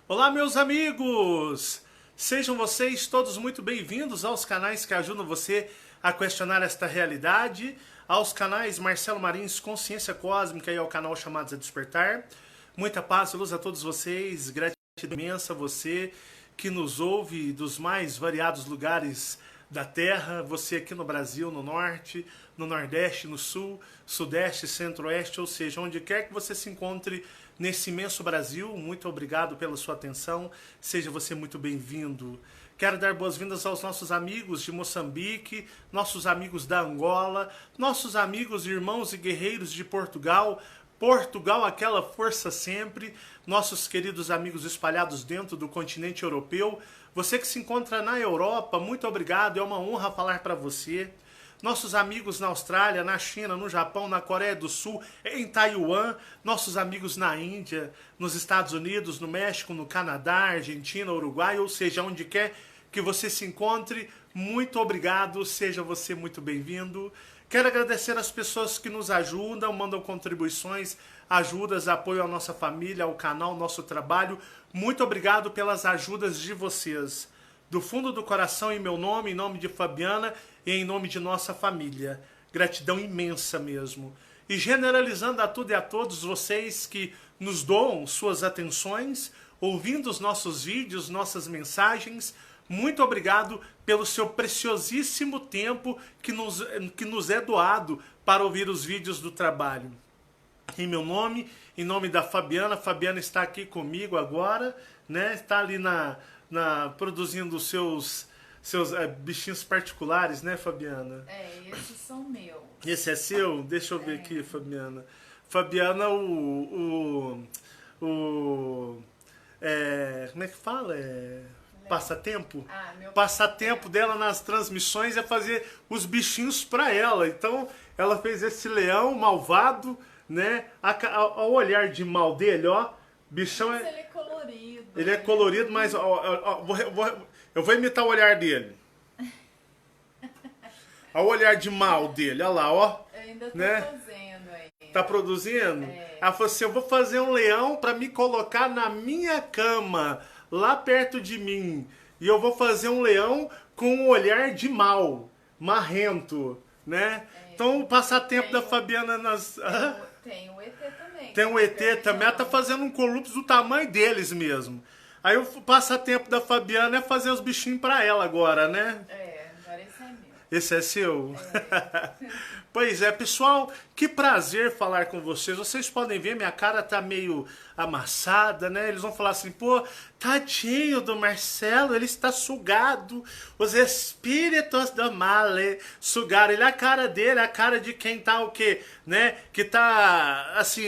Olá, meus amigos! Sejam vocês todos muito bem-vindos aos canais que ajudam você a questionar esta realidade, aos canais Marcelo Marins Consciência Cósmica e ao canal Chamados a Despertar. Muita paz e luz a todos vocês, gratidão imensa a você que nos ouve dos mais variados lugares da Terra, você aqui no Brasil, no Norte, no Nordeste, no Sul, Sudeste, Centro-Oeste, ou seja, onde quer que você se encontre nesse imenso Brasil, muito obrigado pela sua atenção, seja você muito bem-vindo. Quero dar boas-vindas aos nossos amigos de Moçambique, nossos amigos da Angola, nossos amigos, irmãos e guerreiros de Portugal, aquela força sempre, nossos queridos amigos espalhados dentro do continente europeu, você que se encontra na Europa, muito obrigado, é uma honra falar para você. Nossos amigos na Austrália, na China, no Japão, na Coreia do Sul, em Taiwan, nossos amigos na Índia, nos Estados Unidos, no México, no Canadá, Argentina, Uruguai, ou seja, onde quer que você se encontre, muito obrigado, seja você muito bem-vindo. Quero agradecer as pessoas que nos ajudam, mandam contribuições, ajudas, apoio à nossa família, ao canal, ao nosso trabalho. Muito obrigado pelas ajudas de vocês. Do fundo do coração, em meu nome, em nome de Fabiana e em nome de nossa família. Gratidão imensa mesmo. E generalizando a tudo e a todos vocês que nos doam suas atenções, ouvindo os nossos vídeos, nossas mensagens, muito obrigado pelo seu preciosíssimo tempo que nos é doado para ouvir os vídeos do trabalho. Em meu nome, em nome da Fabiana, Fabiana está aqui comigo agora, né? Está ali produzindo os seus bichinhos particulares, né, Fabiana? Esses são meus. Esse é seu? Deixa eu ver aqui, Fabiana. Fabiana, como é que fala? Passatempo? Meu passatempo dela nas transmissões é fazer os bichinhos para ela. Então, ela fez esse leão malvado, né? Ao olhar de mal dele, ó. Bichão Mas ele é colorido. Ele é colorido, mas eu vou imitar o olhar dele. Olha o olhar de mal dele, olha lá, ó. Eu ainda tô né? fazendo aí. Tá produzindo? Ela falou assim, eu vou fazer um leão para me colocar na minha cama, lá perto de mim. E eu vou fazer um leão com um olhar de mal, marrento, né? Então o passatempo da Fabiana nas... Tem o ET também. Tem um ET também, ela tá fazendo um colupes do tamanho deles mesmo. Aí o passatempo da Fabiana é fazer os bichinhos pra ela agora, né? Agora esse é meu. Esse é seu? Pois é, pessoal, que prazer falar com vocês. Vocês podem ver, minha cara tá meio amassada, né? Eles vão falar assim, pô, tadinho do Marcelo, ele está sugado. Os espíritos do mal sugaram ele. A cara dele, a cara de quem tá o quê? Né? Que tá, assim,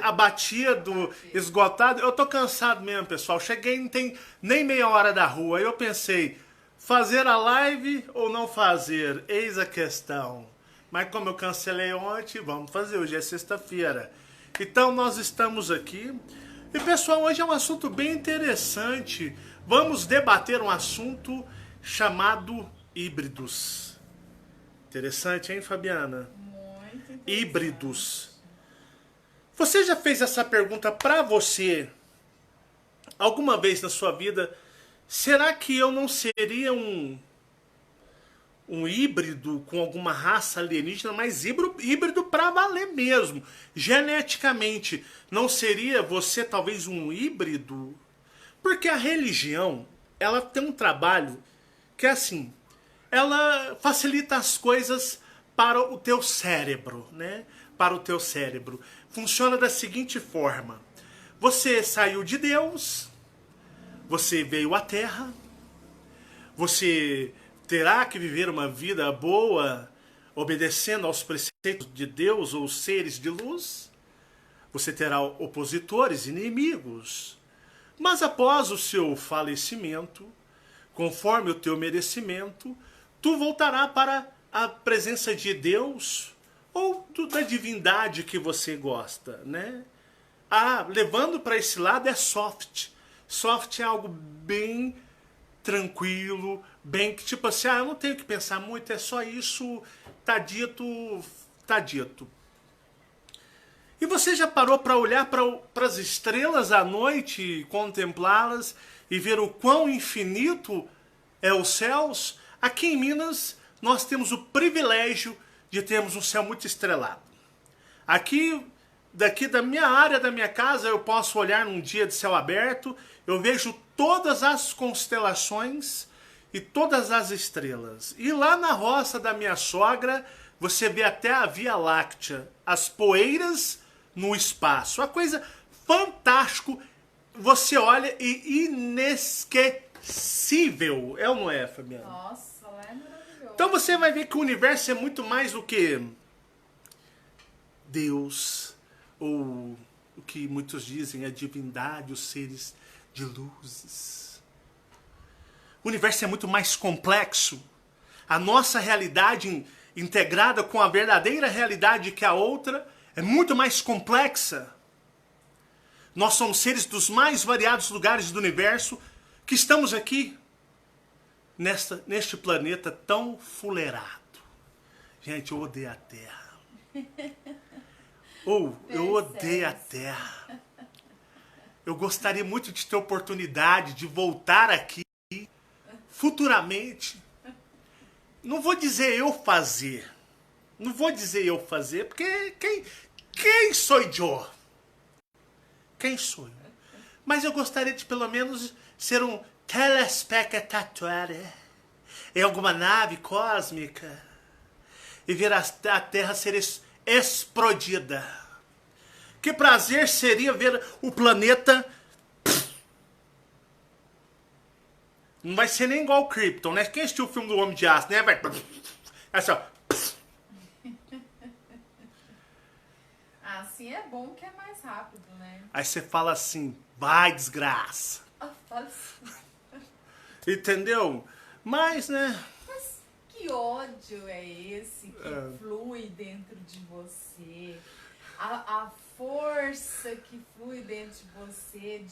abatido, esgotado. Eu tô cansado mesmo, pessoal. Cheguei, não tem nem meia hora da rua. Aí eu pensei, fazer a live ou não fazer? Eis a questão. Mas como eu cancelei ontem, vamos fazer. Hoje é sexta-feira. Então nós estamos aqui. E pessoal, hoje é um assunto bem interessante. Vamos debater um assunto chamado híbridos. Interessante, hein, Fabiana? Muito interessante. Híbridos. Você já fez essa pergunta pra você alguma vez na sua vida? Será que eu não seria um híbrido com alguma raça alienígena, mas híbrido pra valer mesmo, geneticamente? Não seria você talvez um híbrido? Porque a religião, ela tem um trabalho que é assim, ela facilita as coisas para o teu cérebro, né? Para o teu cérebro. Funciona da seguinte forma: você saiu de Deus, você veio à Terra, você terá que viver uma vida boa, obedecendo aos preceitos de Deus ou seres de luz. Você terá opositores, inimigos. Mas após o seu falecimento, conforme o teu merecimento, tu voltará para a presença de Deus ou da divindade que você gosta, né? Levando para esse lado é soft. Soft é algo bem tranquilo, bem que tipo assim, eu não tenho que pensar muito, é só isso, tá dito, tá dito. E você já parou para olhar para as estrelas à noite e contemplá-las e ver o quão infinito é os céus? Aqui em Minas nós temos o privilégio de termos um céu muito estrelado. Daqui da minha área, da minha casa, eu posso olhar num dia de céu aberto, eu vejo todas as constelações e todas as estrelas. E lá na roça da minha sogra, você vê até a Via Láctea, as poeiras no espaço. Uma coisa fantástica. Você olha e inesquecível. É ou não é, Fabiana? Nossa, lá é maravilhoso. Então você vai ver que o universo é muito mais do que Deus, ou o que muitos dizem, a divindade, os seres de luzes. O universo é muito mais complexo. A nossa realidade integrada com a verdadeira realidade que a outra é muito mais complexa. Nós somos seres dos mais variados lugares do universo que estamos aqui neste planeta tão fuleirado. Gente, eu odeio a Terra. Eu odeio a Terra. Eu gostaria muito de ter oportunidade de voltar aqui futuramente. Não vou dizer eu fazer. Não vou dizer eu fazer, porque quem sou eu? Quem sou eu? Mas eu gostaria de pelo menos ser um telespectador em alguma nave cósmica e ver a Terra ser explodida. Que prazer seria ver o planeta. Não vai ser nem igual o Krypton, né? Quem assistiu o filme do Homem de Aço, né? Vai. É só. Assim é bom que é mais rápido, né? Aí você fala assim, vai desgraça. Fala assim. Entendeu? Mas, né? Mas que ódio é esse que flui dentro de você? A força que flui dentro de você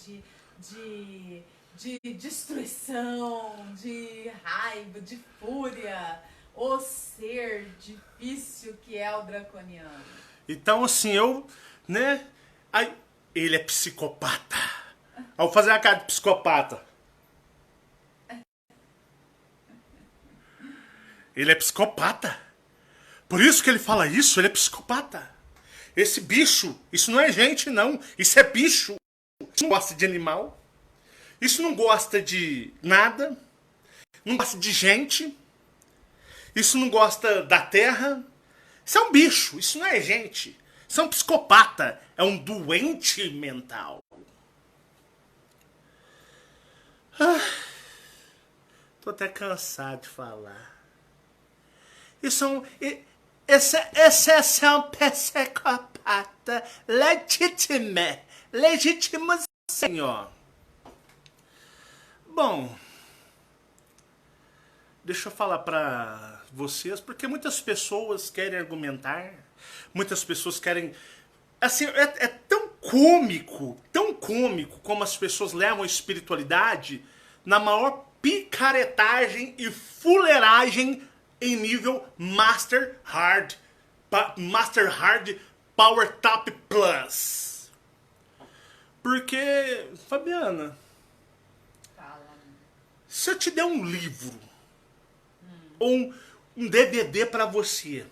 de destruição, de raiva, de fúria. O ser difícil que é o draconiano. Então, assim, né? Aí, ele é psicopata. Aí eu vou fazer a cara de psicopata. Ele é psicopata. Por isso que ele fala isso, ele é psicopata. Esse bicho, isso não é gente, não. Isso é bicho. Isso não gosta de animal. Isso não gosta de nada. Não gosta de gente. Isso não gosta da terra. Isso é um bicho, isso não é gente. Isso é um psicopata. É um doente mental. Tô até cansado de falar. Esse é um psicopata legítimo, senhor. Bom, deixa eu falar pra vocês, porque muitas pessoas querem argumentar, muitas pessoas querem... Assim, é tão cômico como as pessoas levam a espiritualidade na maior picaretagem e fuleiragem em nível Master Hard Power Top Plus. Porque, Fabiana, se eu te der um livro ou um DVD para você,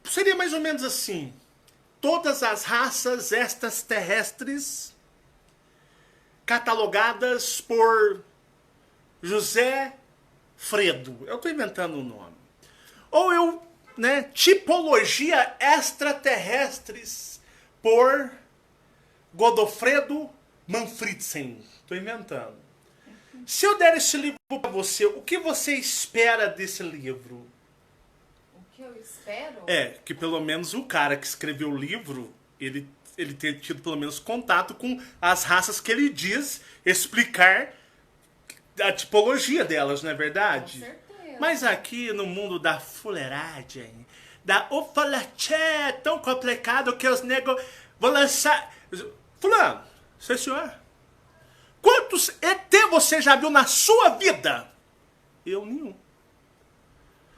seria mais ou menos assim: todas as raças extraterrestres catalogadas por José Fredo. Eu estou inventando o nome. Ou tipologia extraterrestres por Godofredo Manfredsen. Estou inventando. Se eu der esse livro para você, o que você espera desse livro? O que eu espero? É, que pelo menos o cara que escreveu o livro, ele tenha tido pelo menos contato com as raças que ele diz explicar a tipologia delas, não é verdade? Com certeza. Mas aqui no mundo da fuleiragem, da ufalaché tão complicado que os negros vão lançar... Fulano, sim senhor? Quantos ET você já viu na sua vida? Eu nenhum.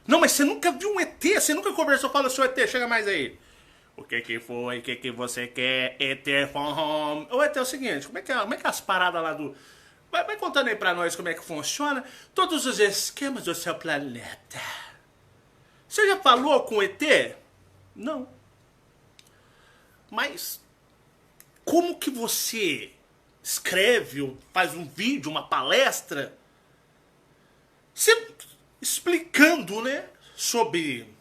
Não, mas você nunca viu um ET? Você nunca conversou? Fala, seu ET, chega mais aí. O que que foi? O que que você quer? ET from... Ô, ET, é o seguinte, como é que é as paradas lá do... Vai contando aí pra nós como é que funciona todos os esquemas do seu planeta. Você já falou com o ET? Não. Mas como que você escreve ou faz um vídeo, uma palestra, explicando, né, sobre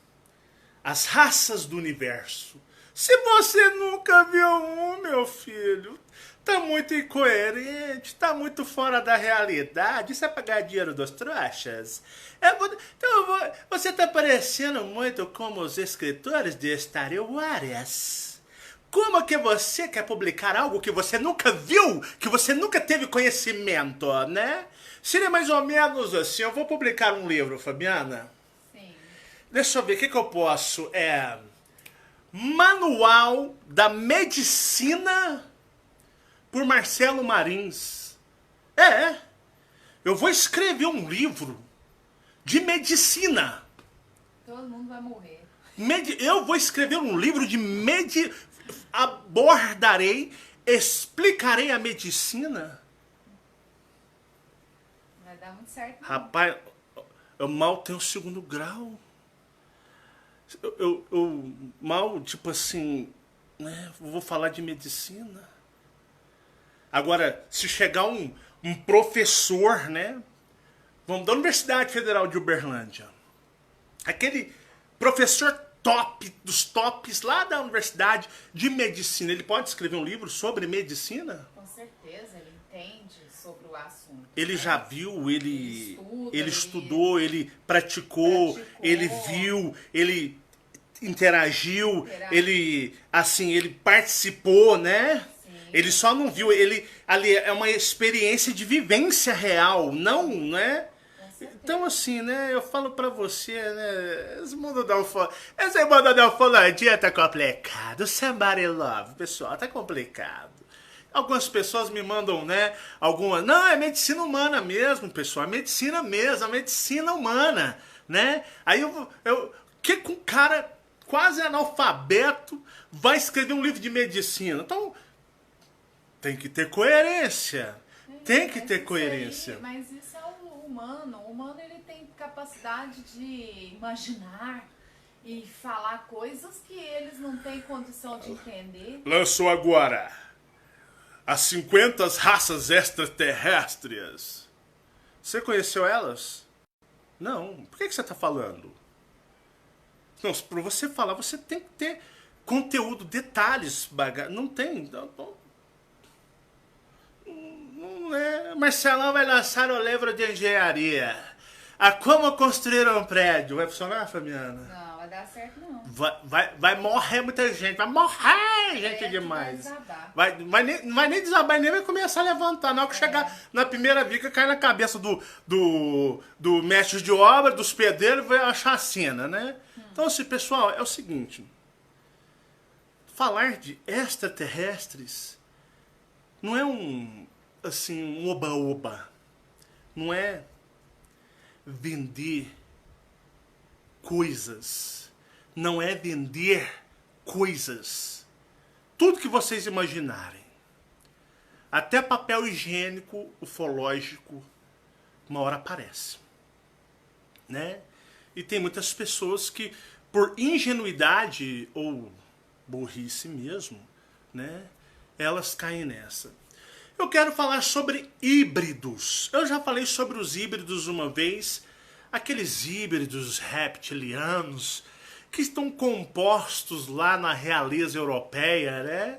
as raças do universo? Se você nunca viu um, meu filho, tá muito incoerente, tá muito fora da realidade. Isso é pagar dinheiro dos trouxas? Você tá parecendo muito como os escritores de Star Wars. Como que você quer publicar algo que você nunca viu, que você nunca teve conhecimento, né? Seria mais ou menos assim, eu vou publicar um livro, Fabiana. Sim. Deixa eu ver, o que eu posso? Manual da Medicina por Marcelo Marins. Eu vou escrever um livro de medicina. Todo mundo vai morrer. Eu vou escrever um livro de abordarei, explicarei a medicina. Vai dar muito certo. Não. Rapaz, eu mal tenho segundo grau. Eu mal, tipo assim, né, vou falar de medicina. Agora, se chegar um professor, né, vamos da Universidade Federal de Uberlândia, aquele professor top, dos tops lá da Universidade de Medicina, ele pode escrever um livro sobre medicina? Com certeza, ele entende sobre o assunto. Ele, né, já viu, ele estudou, ele praticou, ele viu, ele interagiu, ele participou, né? Sim. Ele só não viu, ali é uma experiência de vivência real, não, né? Então, assim, né, eu falo pra você, né, esse mundo da ufologia tá complicado. Somebody love, pessoal, tá complicado. Algumas pessoas me mandam, né, não, é medicina humana mesmo, pessoal, é medicina mesmo, é medicina humana, né? Aí que com um cara quase analfabeto vai escrever um livro de medicina? Então, tem que ter coerência, tem que ter coerência. Mas isso é o humano. O humano, ele tem capacidade de imaginar e falar coisas que eles não têm condição de entender. Lançou agora as 50 raças extraterrestres. Você conheceu elas? Não. Por que você está falando? Não, para você falar, você tem que ter conteúdo, detalhes, não tem. Não é. Marcelão vai lançar o livro de engenharia. A como construir um prédio. Vai funcionar, Fabiana? Não, vai dar certo não. Vai morrer muita gente. Vai morrer gente demais. Não vai nem desabar, nem vai começar a levantar. Na hora que chegar na primeira viga, cai na cabeça do mestre de obra, dos pedreiros, vai achar a cena, né? Então, assim, pessoal, é o seguinte. Falar de extraterrestres não é um oba-oba. Não é vender coisas. Não é vender coisas. Tudo que vocês imaginarem. Até papel higiênico, ufológico, uma hora aparece. Né? E tem muitas pessoas que, por ingenuidade ou burrice mesmo, né, elas caem nessa. Eu quero falar sobre híbridos. Eu já falei sobre os híbridos uma vez. Aqueles híbridos reptilianos que estão compostos lá na realeza europeia, né?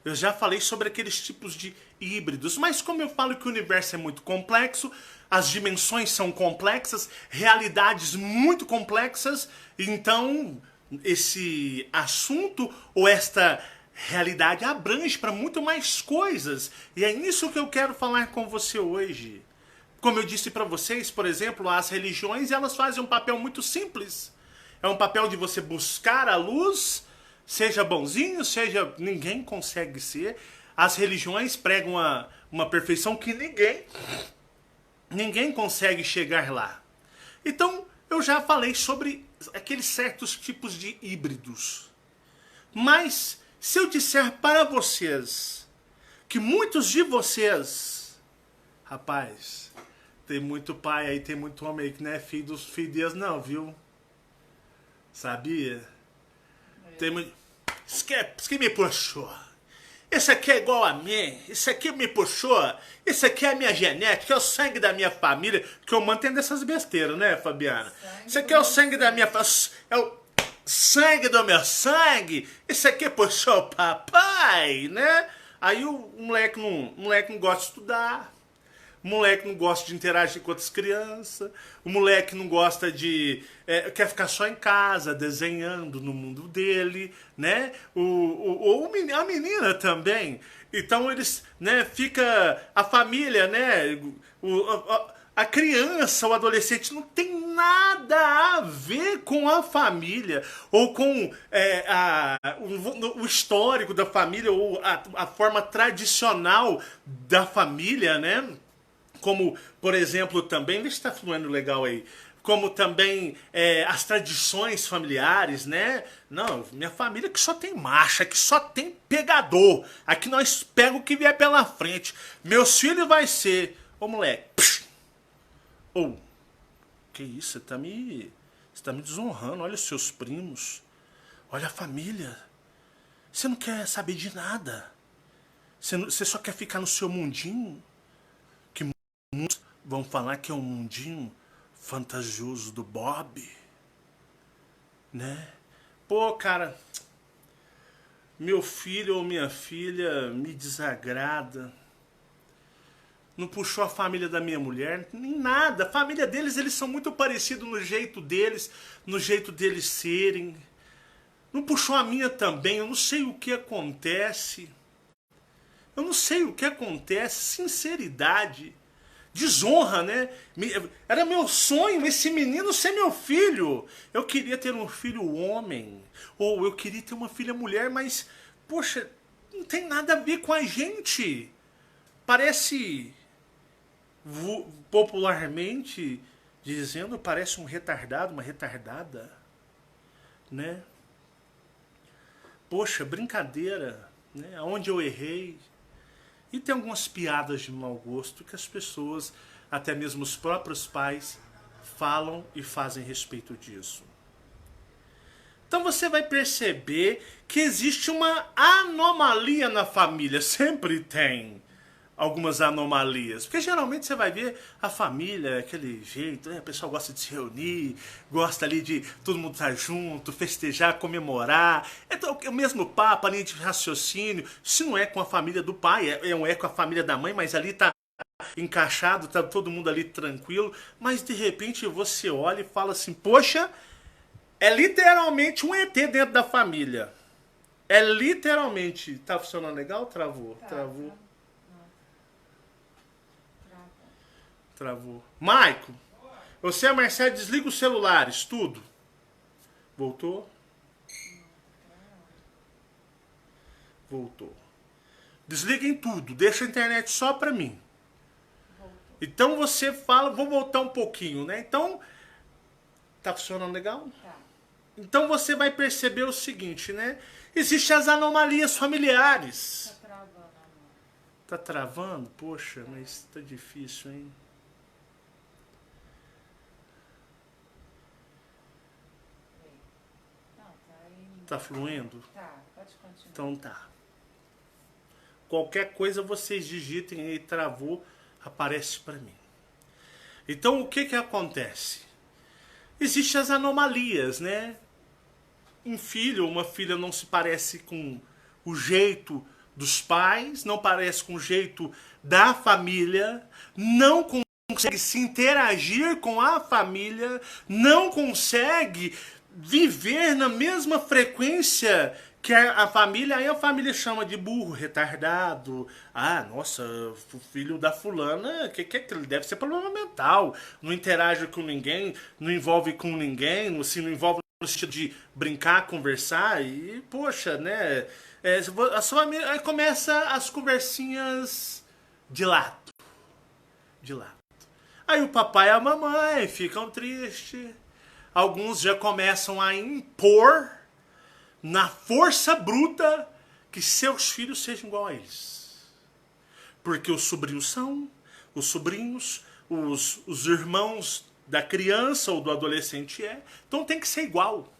Eu já falei sobre aqueles tipos de híbridos. Mas como eu falo que o universo é muito complexo, as dimensões são complexas, realidades muito complexas, então esse assunto ou esta realidade abrange para muito mais coisas. E é nisso que eu quero falar com você hoje. Como eu disse para vocês, por exemplo, as religiões, elas fazem um papel muito simples. É um papel de você buscar a luz, seja bonzinho, seja... Ninguém consegue ser. As religiões pregam uma perfeição que ninguém consegue chegar lá. Então, eu já falei sobre aqueles certos tipos de híbridos. Mas se eu disser para vocês que muitos de vocês, rapaz, tem muito pai aí, tem muito homem aí que não é filho dos filhos de Deus não, viu? Sabia? Tem muito... Isso que me puxou. Esse aqui é igual a mim. Isso aqui me puxou. Isso aqui é a minha genética, é o sangue da minha família. Que eu mantenho dessas besteiras, né, Fabiana? Isso aqui é o sangue da minha família. É o sangue do meu sangue. Isso aqui puxou o papai, né? Aí o moleque não gosta de estudar. O moleque não gosta de interagir com outras crianças. O moleque não gosta de... quer ficar só em casa, desenhando no mundo dele, né? A menina também. Então eles, né, fica... A família, né? A criança, o adolescente não tem nada a ver com a família. Ou com o histórico da família, ou a forma tradicional da família, né? Como, por exemplo, também, vê se está fluindo legal aí, como também as tradições familiares, né? Não, minha família que só tem marcha, que só tem pegador. Aqui nós pegamos o que vier pela frente. Meus filhos vai ser... Ô, moleque, que isso, você tá me desonrando. Olha os seus primos, olha a família. Você não quer saber de nada. Você só quer ficar no seu mundinho. Muitos vão falar que é um mundinho fantasioso do Bob, né? Pô, cara, meu filho ou minha filha me desagrada. Não puxou a família da minha mulher, nem nada. A família deles, eles são muito parecidos no jeito deles serem. Não puxou a minha também, eu não sei o que acontece. Eu não sei o que acontece, sinceridade. Desonra, né? Era meu sonho esse menino ser meu filho. Eu queria ter um filho homem. Ou eu queria ter uma filha mulher, mas, poxa, não tem nada a ver com a gente. Parece, popularmente dizendo, parece um retardado, uma retardada. Né? Poxa, brincadeira. Né? Onde eu errei. E tem algumas piadas de mau gosto que as pessoas, até mesmo os próprios pais, falam e fazem a respeito disso. Então você vai perceber que existe uma anomalia na família. Sempre tem algumas anomalias. Porque geralmente você vai ver a família, aquele jeito, né? O pessoal gosta de se reunir, gosta ali de todo mundo estar junto, festejar, comemorar. Então, o mesmo papo, a linha de raciocínio. Se não é com a família do pai, é com a família da mãe, mas ali tá encaixado, tá todo mundo ali tranquilo. Mas de repente você olha e fala assim, poxa, é literalmente um ET dentro da família. É literalmente... Tá funcionando legal? Travou? Travou. Travou. Maico, você e a Marcela desliga os celulares, tudo. Voltou? Voltou. Desliguem tudo, deixa a internet só pra mim. Então você fala, vou voltar um pouquinho, né? Então, tá funcionando legal? Tá. Então você vai perceber o seguinte, né? Existem as anomalias familiares. Tá travando. Tá travando? Poxa, mas tá difícil, hein? Tá fluindo? Tá, pode continuar. Então tá. Qualquer coisa vocês digitem aí, travou, aparece para mim. Então o que acontece? Existem as anomalias, né? Um filho ou uma filha não se parece com o jeito dos pais, não parece com o jeito da família, não consegue se interagir com a família, não consegue viver na mesma frequência que a família. Aí a família chama de burro, retardado. Ah, nossa, o filho da fulana, que ele deve ser problema mental. Não interage com ninguém, não envolve com ninguém, assim, não envolve no sentido de brincar, conversar. E, poxa, né? A sua família, aí começa as conversinhas de lado. De lado. Aí o papai e a mamãe ficam tristes. Alguns já começam a impor, na força bruta, que seus filhos sejam igual a eles. Porque os sobrinhos são, os sobrinhos, os irmãos da criança ou do adolescente então tem que ser igual.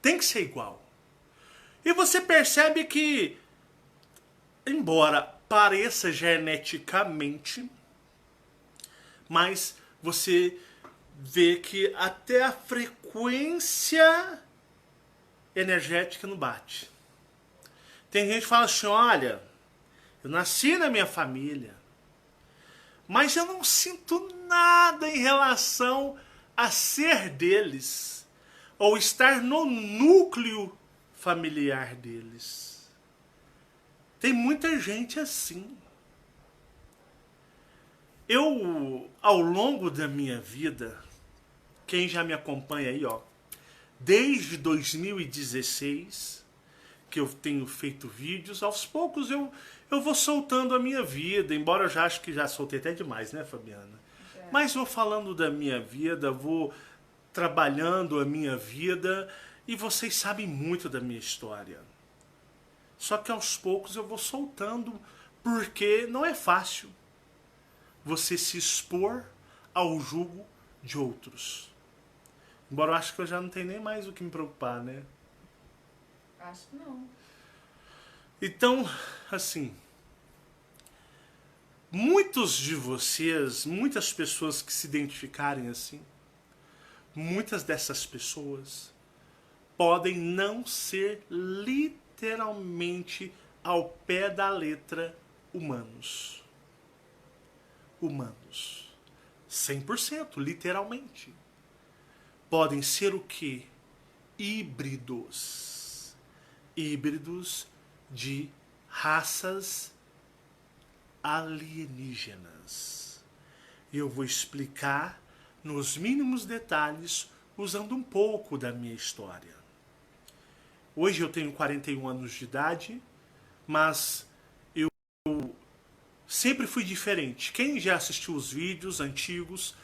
Tem que ser igual. E você percebe que, embora pareça geneticamente, mas você vê que até a frequência energética não bate. Tem gente que fala assim, olha, eu nasci na minha família, mas eu não sinto nada em relação a ser deles, ou estar no núcleo familiar deles. Tem muita gente assim. Eu, ao longo da minha vida, quem já me acompanha aí, ó, desde 2016, que eu tenho feito vídeos, aos poucos eu vou soltando a minha vida, embora eu já acho que já soltei até demais, né, Fabiana? É. Mas vou falando da minha vida, vou trabalhando a minha vida, e vocês sabem muito da minha história. Só que aos poucos eu vou soltando, porque não é fácil você se expor ao jugo de outros. Embora eu acho que eu já não tenho nem mais o que me preocupar, né? Acho que não. Então, assim, muitos de vocês, muitas pessoas que se identificarem assim, muitas dessas pessoas podem não ser literalmente ao pé da letra humanos. Humanos. 100%, literalmente. Podem ser o quê? Híbridos. Híbridos de raças alienígenas. E eu vou explicar nos mínimos detalhes, usando um pouco da minha história. Hoje eu tenho 41 anos de idade, mas eu sempre fui diferente. Quem já assistiu os vídeos antigos,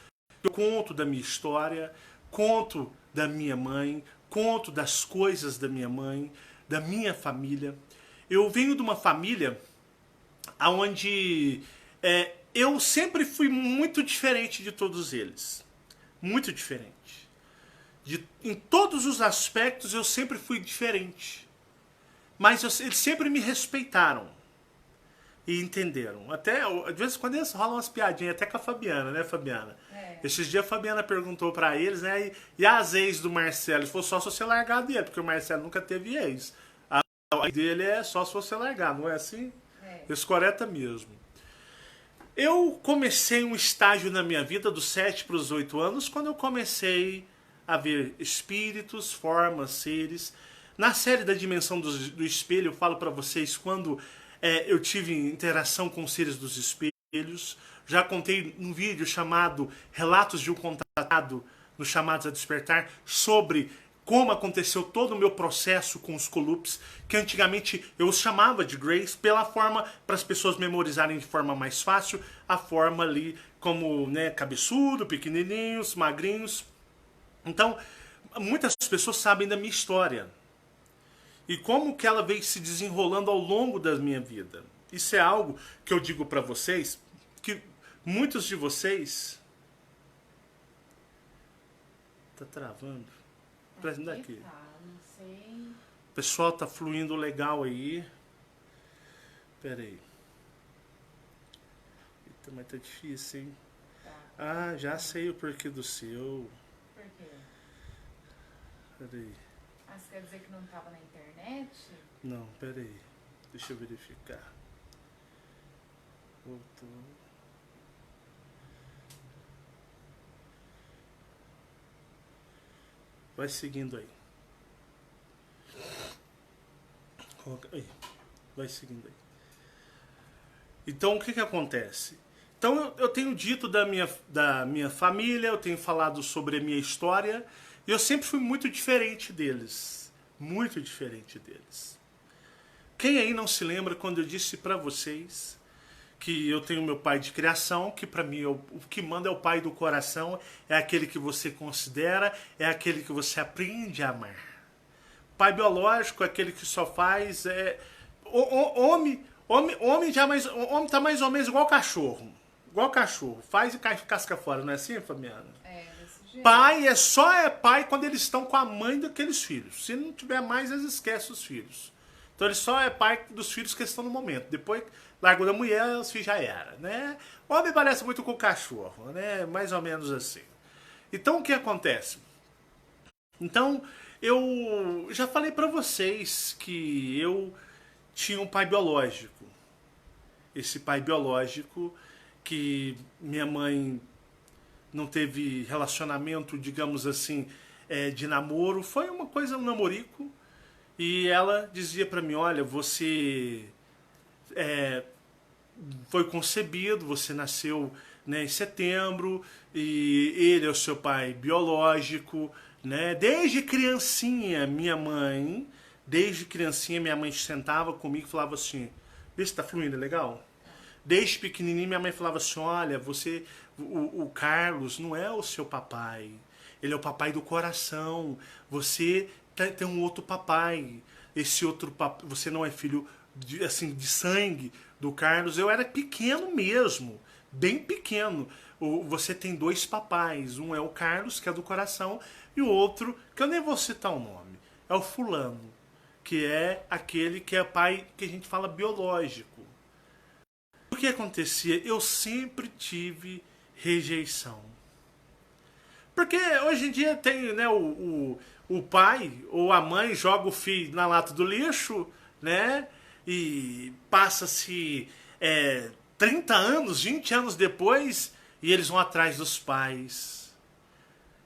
eu conto da minha história, conto da minha mãe, conto das coisas da minha mãe, da minha família. Eu venho de uma família onde eu sempre fui muito diferente de todos eles. Muito diferente. Em todos os aspectos eu sempre fui diferente. Mas eles sempre me respeitaram. E entenderam. Até, de vez em quando eles rolam umas piadinhas, até com a Fabiana, né, Fabiana? É. Esses dias a Fabiana perguntou pra eles, né, e as ex do Marcelo? Ele falou, só se você largar dele, porque o Marcelo nunca teve ex. A ex dele é só se você largar, não é assim? É. Escoreta mesmo. Eu comecei um estágio na minha vida dos 7 para os 8 anos, quando eu comecei a ver espíritos, formas, seres. Na série da Dimensão do Espelho, eu falo pra vocês quando eu tive interação com seres dos espelhos. Já contei num vídeo chamado Relatos de um Contatado, no Chamados a Despertar, sobre como aconteceu todo o meu processo com os Colups, que antigamente eu os chamava de Greys, pela forma, para as pessoas memorizarem de forma mais fácil, a forma ali como, né, cabeçudo, pequenininhos, magrinhos. Então, muitas pessoas sabem da minha história. E como que ela veio se desenrolando ao longo da minha vida. Isso é algo que eu digo para vocês, que muitos de vocês... Tá travando? Presta daqui. Tá, não sei. O pessoal tá fluindo legal aí. Pera aí. Eita, mas tá difícil, hein? Tá. Ah, já sei o porquê do seu. Por quê? Pera aí. Ah, você quer dizer que não tava na internet? Não, pera aí. Deixa eu verificar. Voltou. Vai seguindo aí. Coloca aí. Vai seguindo aí. Então, o que acontece? Então, eu tenho dito da minha família, eu tenho falado sobre a minha história, e eu sempre fui muito diferente deles. Muito diferente deles. Quem aí não se lembra quando eu disse pra vocês que eu tenho meu pai de criação, que pra mim o que manda é o pai do coração, é aquele que você considera, é aquele que você aprende a amar. pai biológico é aquele que só faz... Homem tá mais ou menos igual cachorro. Igual cachorro. Faz e casca fora, não é assim, Fabiana? É, desse jeito. Pai só é pai quando eles estão com a mãe daqueles filhos. Se não tiver mais, eles esquecem os filhos. Então ele só é pai dos filhos que estão no momento. Depois, largou da mulher, os filhos já era, né? Homem parece muito com o cachorro, né? Mais ou menos assim. Então o que acontece? Então, eu já falei pra vocês que eu tinha um pai biológico. Esse pai biológico que minha mãe não teve relacionamento, digamos assim, de namoro. Foi uma coisa, um namorico. E ela dizia pra mim, olha, você foi concebido, você nasceu, né, em setembro, e ele é o seu pai biológico, né? Desde criancinha, minha mãe sentava comigo e falava assim, vê se tá fluindo, é legal? Desde pequenininho minha mãe falava assim, olha, você, o Carlos não é o seu papai, ele é o papai do coração, você tem um outro papai, esse outro papai, você não é filho de, assim, de sangue do Carlos. Eu era pequeno mesmo, bem pequeno. Você tem dois papais, um é o Carlos, que é do coração, e o outro, que eu nem vou citar o nome, é o fulano, que é aquele que é pai que a gente fala biológico. O que acontecia? Eu sempre tive rejeição. Porque hoje em dia tem, né, o pai ou a mãe joga o filho na lata do lixo, né? E passa-se 30 anos, 20 anos depois, e eles vão atrás dos pais.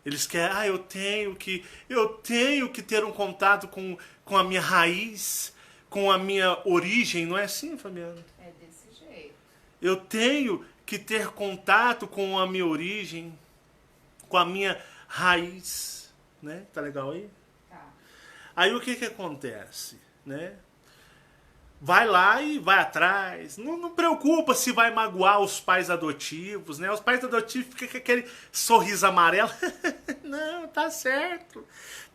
Eles querem, eu tenho que ter um contato com a minha raiz, com a minha origem. Não é assim, Fabiana? É desse jeito. Eu tenho que ter contato com a minha origem, com a minha raiz, né? Tá legal aí? Tá. Aí o que acontece, né? Vai lá e vai atrás. Não preocupa se vai magoar os pais adotivos, né? Os pais adotivos ficam com aquele sorriso amarelo. Não, tá certo.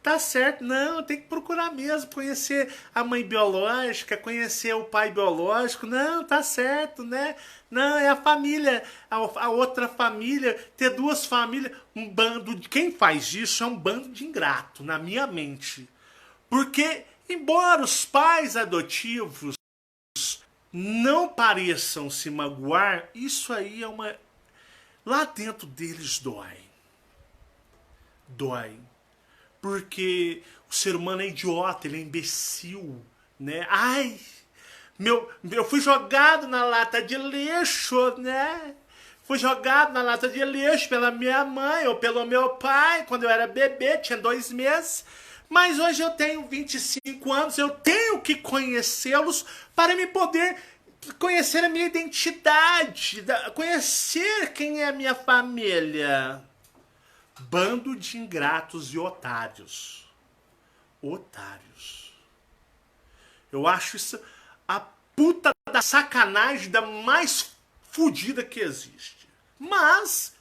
Tá certo. Não, tem que procurar mesmo. Conhecer a mãe biológica, conhecer o pai biológico. Não, tá certo, né? Não, é a família, a outra família. Ter duas famílias. Um bando de... Quem faz isso é um bando de ingrato, na minha mente. Porque... embora os pais adotivos não pareçam se magoar, isso aí é uma... lá dentro deles dói. Dói. Porque o ser humano é idiota, ele é imbecil, né? Ai, eu fui jogado na lata de lixo, né? Fui jogado na lata de lixo pela minha mãe ou pelo meu pai quando eu era bebê, tinha 2 meses. Mas hoje eu tenho 25 anos, eu tenho que conhecê-los para me poder conhecer a minha identidade, conhecer quem é a minha família. Bando de ingratos e otários. Otários. Eu acho isso a puta da sacanagem da mais fodida que existe. Mas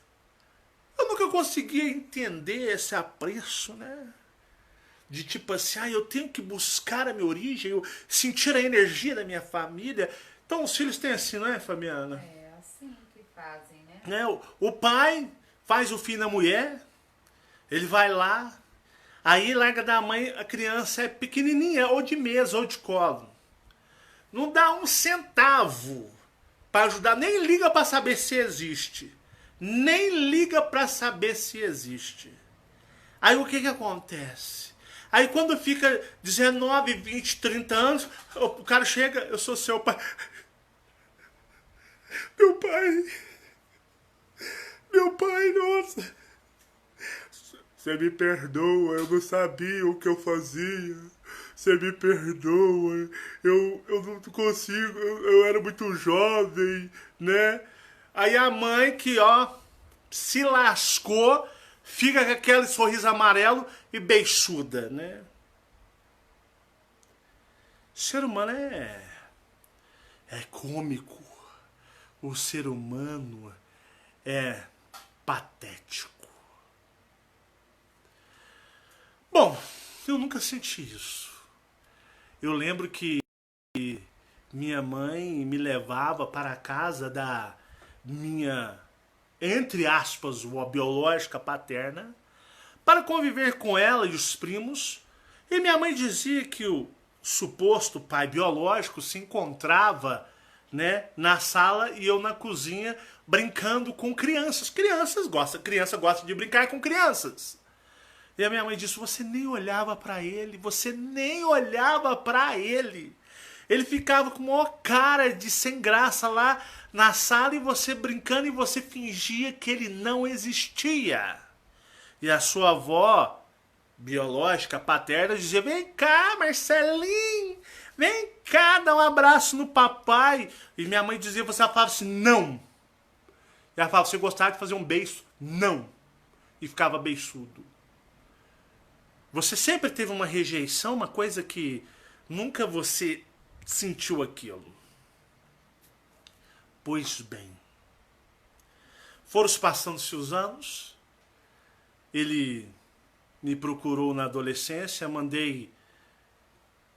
eu nunca conseguia entender esse apreço, né? De tipo assim, eu tenho que buscar a minha origem, eu sentir a energia da minha família. Então os filhos têm assim, não é, Fabiana? É assim que fazem, né? O pai faz o filho na mulher, ele vai lá, aí larga da mãe, a criança é pequenininha, ou de mesa, ou de colo. Não dá um centavo para ajudar, nem liga para saber se existe. Nem liga para saber se existe. Aí o que acontece? Aí quando fica 19, 20, 30 anos, o cara chega, eu sou seu pai. Meu pai, nossa. Você me perdoa, eu não sabia o que eu fazia. Você me perdoa, eu não consigo, eu era muito jovem, né? Aí a mãe que, se lascou, fica com aquele sorriso amarelo e beiçuda, né? O ser humano é cômico. O ser humano é patético. Bom, eu nunca senti isso. eu lembro que minha mãe me levava para a casa da minha, entre aspas, a biológica paterna, para conviver com ela e os primos. E minha mãe dizia que o suposto pai biológico se encontrava, né, na sala e eu na cozinha brincando com crianças. Criança gosta de brincar com crianças. E a minha mãe disse: você nem olhava para ele, você nem olhava para ele. Ele ficava com uma cara de sem graça lá na sala e você brincando e você fingia que ele não existia. E a sua avó biológica, paterna, dizia: vem cá, Marcelinho, vem cá, dá um abraço no papai. E minha mãe dizia, você falava assim: não. E ela falava: você gostava de fazer um beiço? Não. E ficava beiçudo. Você sempre teve uma rejeição, uma coisa que nunca você sentiu aquilo. Pois bem, foram passando-se os anos, ele me procurou na adolescência, mandei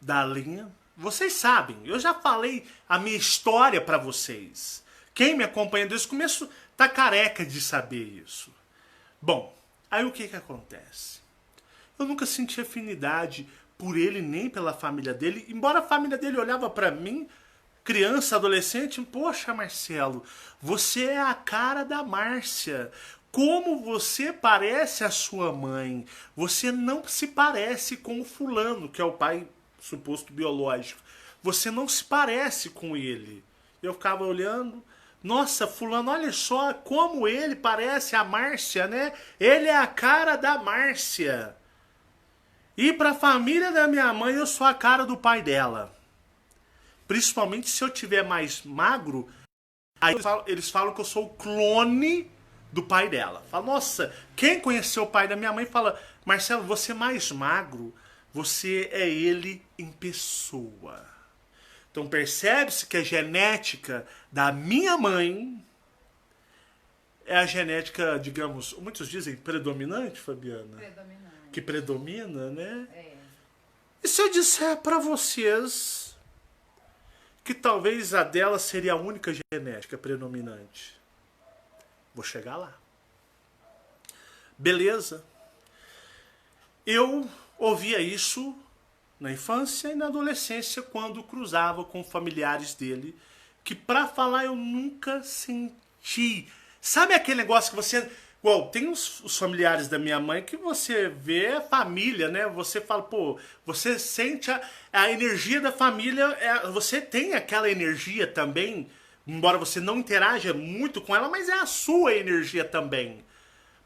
dar a linha. Vocês sabem, eu já falei a minha história para vocês. Quem me acompanha desde o começo tá careca de saber isso. Bom, aí o que que acontece? Eu nunca senti afinidade por ele nem pela família dele, embora a família dele olhava para mim, criança, adolescente: poxa, Marcelo, você é a cara da Márcia. Como você parece a sua mãe. Você não se parece com o fulano, que é o pai suposto biológico. Você não se parece com ele. Eu ficava olhando: nossa, fulano, olha só como ele parece a Márcia, né? Ele é a cara da Márcia. E para a família da minha mãe, eu sou a cara do pai dela. Principalmente se eu tiver mais magro, aí eles falam que eu sou o clone do pai dela. Fala: nossa, quem conheceu o pai da minha mãe fala: Marcelo, você é mais magro, você é ele em pessoa. Então percebe-se que a genética da minha mãe é a genética, digamos, muitos dizem predominante, Fabiana? Predominante. Que predomina, né? É. E se eu disser para vocês que talvez a dela seria a única genética predominante? Vou chegar lá. Beleza. Eu ouvia isso na infância e na adolescência quando cruzava com familiares dele, que para falar eu nunca senti. Sabe aquele negócio que você... Bom, tem os familiares da minha mãe que você vê a família, né? Você fala, pô, você sente a energia da família, você tem aquela energia também, embora você não interaja muito com ela, mas é a sua energia também.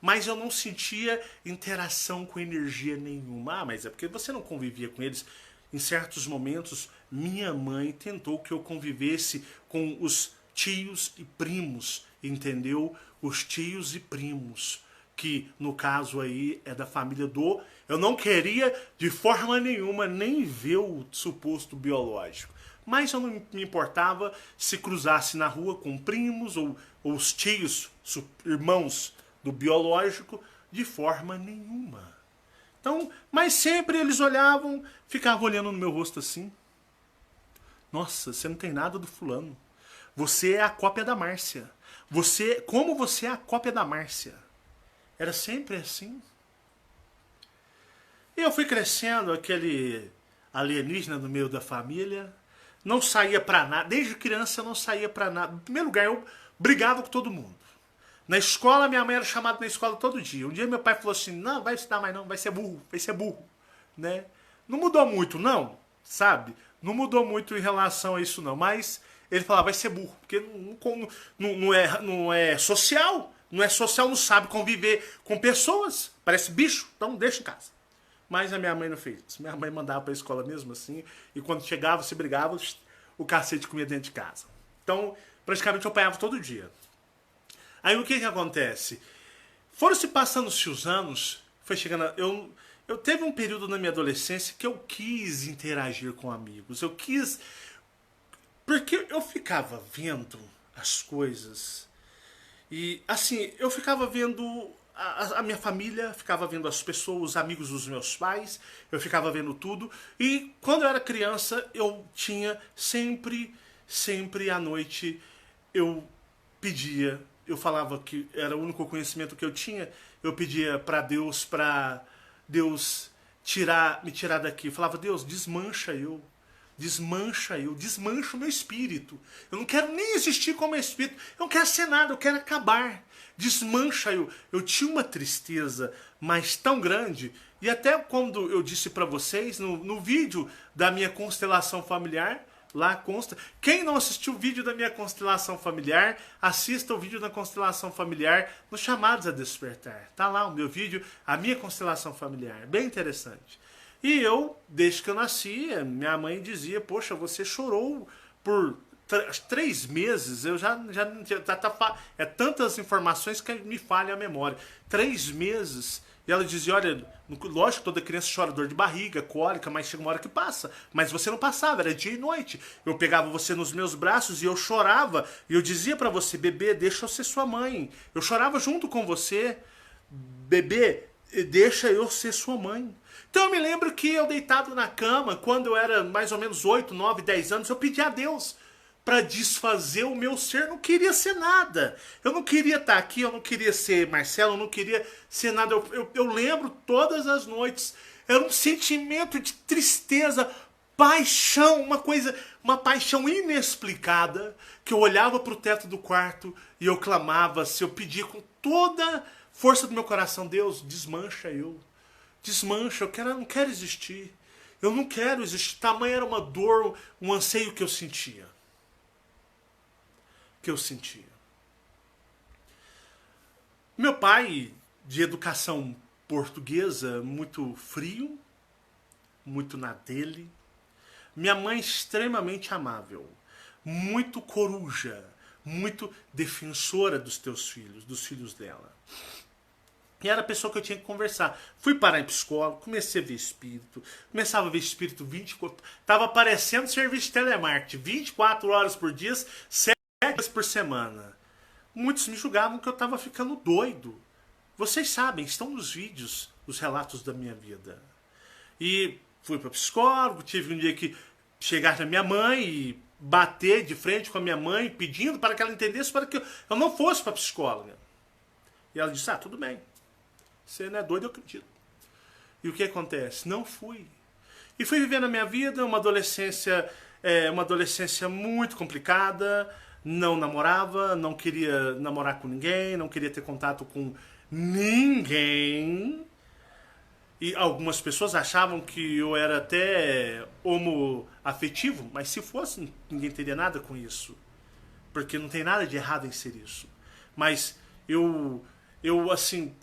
Mas eu não sentia interação com energia nenhuma. Ah, mas é porque você não convivia com eles. Em certos momentos, minha mãe tentou que eu convivesse com os tios e primos, entendeu? Os tios e primos, que no caso aí é da família do... Eu não queria de forma nenhuma nem ver o suposto biológico. Mas eu não me importava se cruzasse na rua com primos ou os tios, irmãos do biológico, de forma nenhuma. Então, mas sempre eles olhavam, ficavam olhando no meu rosto assim. Nossa, você não tem nada do fulano. Você é a cópia da Márcia. Como você é a cópia da Márcia. Era sempre assim. E eu fui crescendo, aquele alienígena no meio da família. Não saía pra nada. Desde criança eu não saía pra nada. Em primeiro lugar, eu brigava com todo mundo. Na escola, minha mãe era chamada na escola todo dia. Um dia meu pai falou assim: não, vai estudar mais não, vai ser burro, né? Não mudou muito, não, sabe? Não mudou muito em relação a isso, não. Mas ele falava: vai ser burro, porque não é social. Não é social, não sabe conviver com pessoas. Parece bicho, então deixa em casa. Mas a minha mãe não fez isso. Minha mãe mandava pra escola mesmo assim. E quando chegava, se brigava, o cacete comia dentro de casa. Então, praticamente eu apanhava todo dia. Aí o que acontece? Foram se passando-se os anos, foi chegando... Eu teve um período na minha adolescência que eu quis interagir com amigos. Eu quis... Porque eu ficava vendo as coisas. E, assim, eu ficava vendo a minha família ficava vendo as pessoas, os amigos dos meus pais, eu ficava vendo tudo. E quando eu era criança, eu tinha sempre à noite, eu pedia, eu falava que era o único conhecimento que eu tinha, eu pedia para Deus me tirar daqui. Eu falava, Deus, desmancha eu, desmancha o meu espírito. Eu não quero nem existir como espírito, eu não quero ser nada, eu quero acabar. Desmancha eu. Eu tinha uma tristeza, mas tão grande. E até quando eu disse para vocês, no vídeo da minha constelação familiar, lá consta. Quem não assistiu o vídeo da minha constelação familiar, assista o vídeo da constelação familiar nos Chamados a Despertar. Tá lá o meu vídeo, a minha constelação familiar. Bem interessante. E eu, desde que eu nasci, minha mãe dizia, poxa, você chorou por 3 meses, é tantas informações que me falha a memória. 3 meses. E ela dizia, olha, lógico que toda criança chora dor de barriga, cólica, mas chega uma hora que passa. Mas você não passava, era dia e noite. Eu pegava você nos meus braços e eu chorava. E eu dizia pra você, bebê, deixa eu ser sua mãe. Eu chorava junto com você. Bebê, deixa eu ser sua mãe. Então eu me lembro que eu deitado na cama, quando eu era mais ou menos 8, 9, 10 anos, eu pedi a Deus para desfazer o meu ser. Eu não queria ser nada. Eu não queria estar aqui, eu não queria ser Marcelo, eu não queria ser nada. Eu lembro todas as noites. Era um sentimento de tristeza, paixão, uma paixão inexplicada, que eu olhava para o teto do quarto e eu clamava, se eu pedia com toda a força do meu coração, Deus, desmancha eu. Desmancha, eu não quero existir. Eu não quero existir. Tamanha era uma dor, um anseio que eu sentia. Meu pai, de educação portuguesa, muito frio, muito na dele. Minha mãe, extremamente amável, muito coruja, muito defensora dos filhos dela. E era a pessoa que eu tinha que conversar. Fui parar em psicólogo, comecei a ver espírito. Começava a ver espírito 24... Tava aparecendo serviço de telemarketing 24 horas por dia, 7 dias por semana. Muitos me julgavam que eu estava ficando doido. Vocês sabem, estão nos vídeos, os relatos da minha vida. E fui para psicólogo, tive um dia que chegar na minha mãe e bater de frente com a minha mãe, pedindo para que ela entendesse para que eu não fosse para psicóloga. E ela disse, tudo bem. Você não é doido, eu acredito. E o que acontece? Não fui. E fui vivendo a minha vida, uma adolescência muito complicada. Não namorava, não queria namorar com ninguém, não queria ter contato com ninguém. E algumas pessoas achavam que eu era até homoafetivo, mas se fosse, ninguém teria nada com isso. Porque não tem nada de errado em ser isso. Mas eu assim...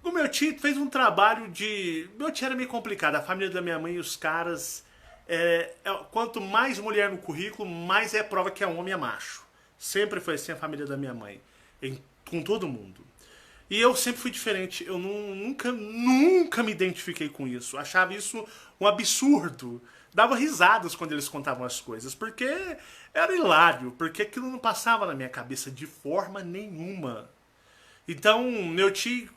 O meu tio fez um trabalho de... Meu tio era meio complicado. A família da minha mãe e os caras... quanto mais mulher no currículo, mais é prova que é homem, é macho. Sempre foi assim a família da minha mãe. Com todo mundo. E eu sempre fui diferente. Eu nunca me identifiquei com isso. Achava isso um absurdo. Dava risadas quando eles contavam as coisas. Porque era hilário. Porque aquilo não passava na minha cabeça de forma nenhuma. Então, meu tio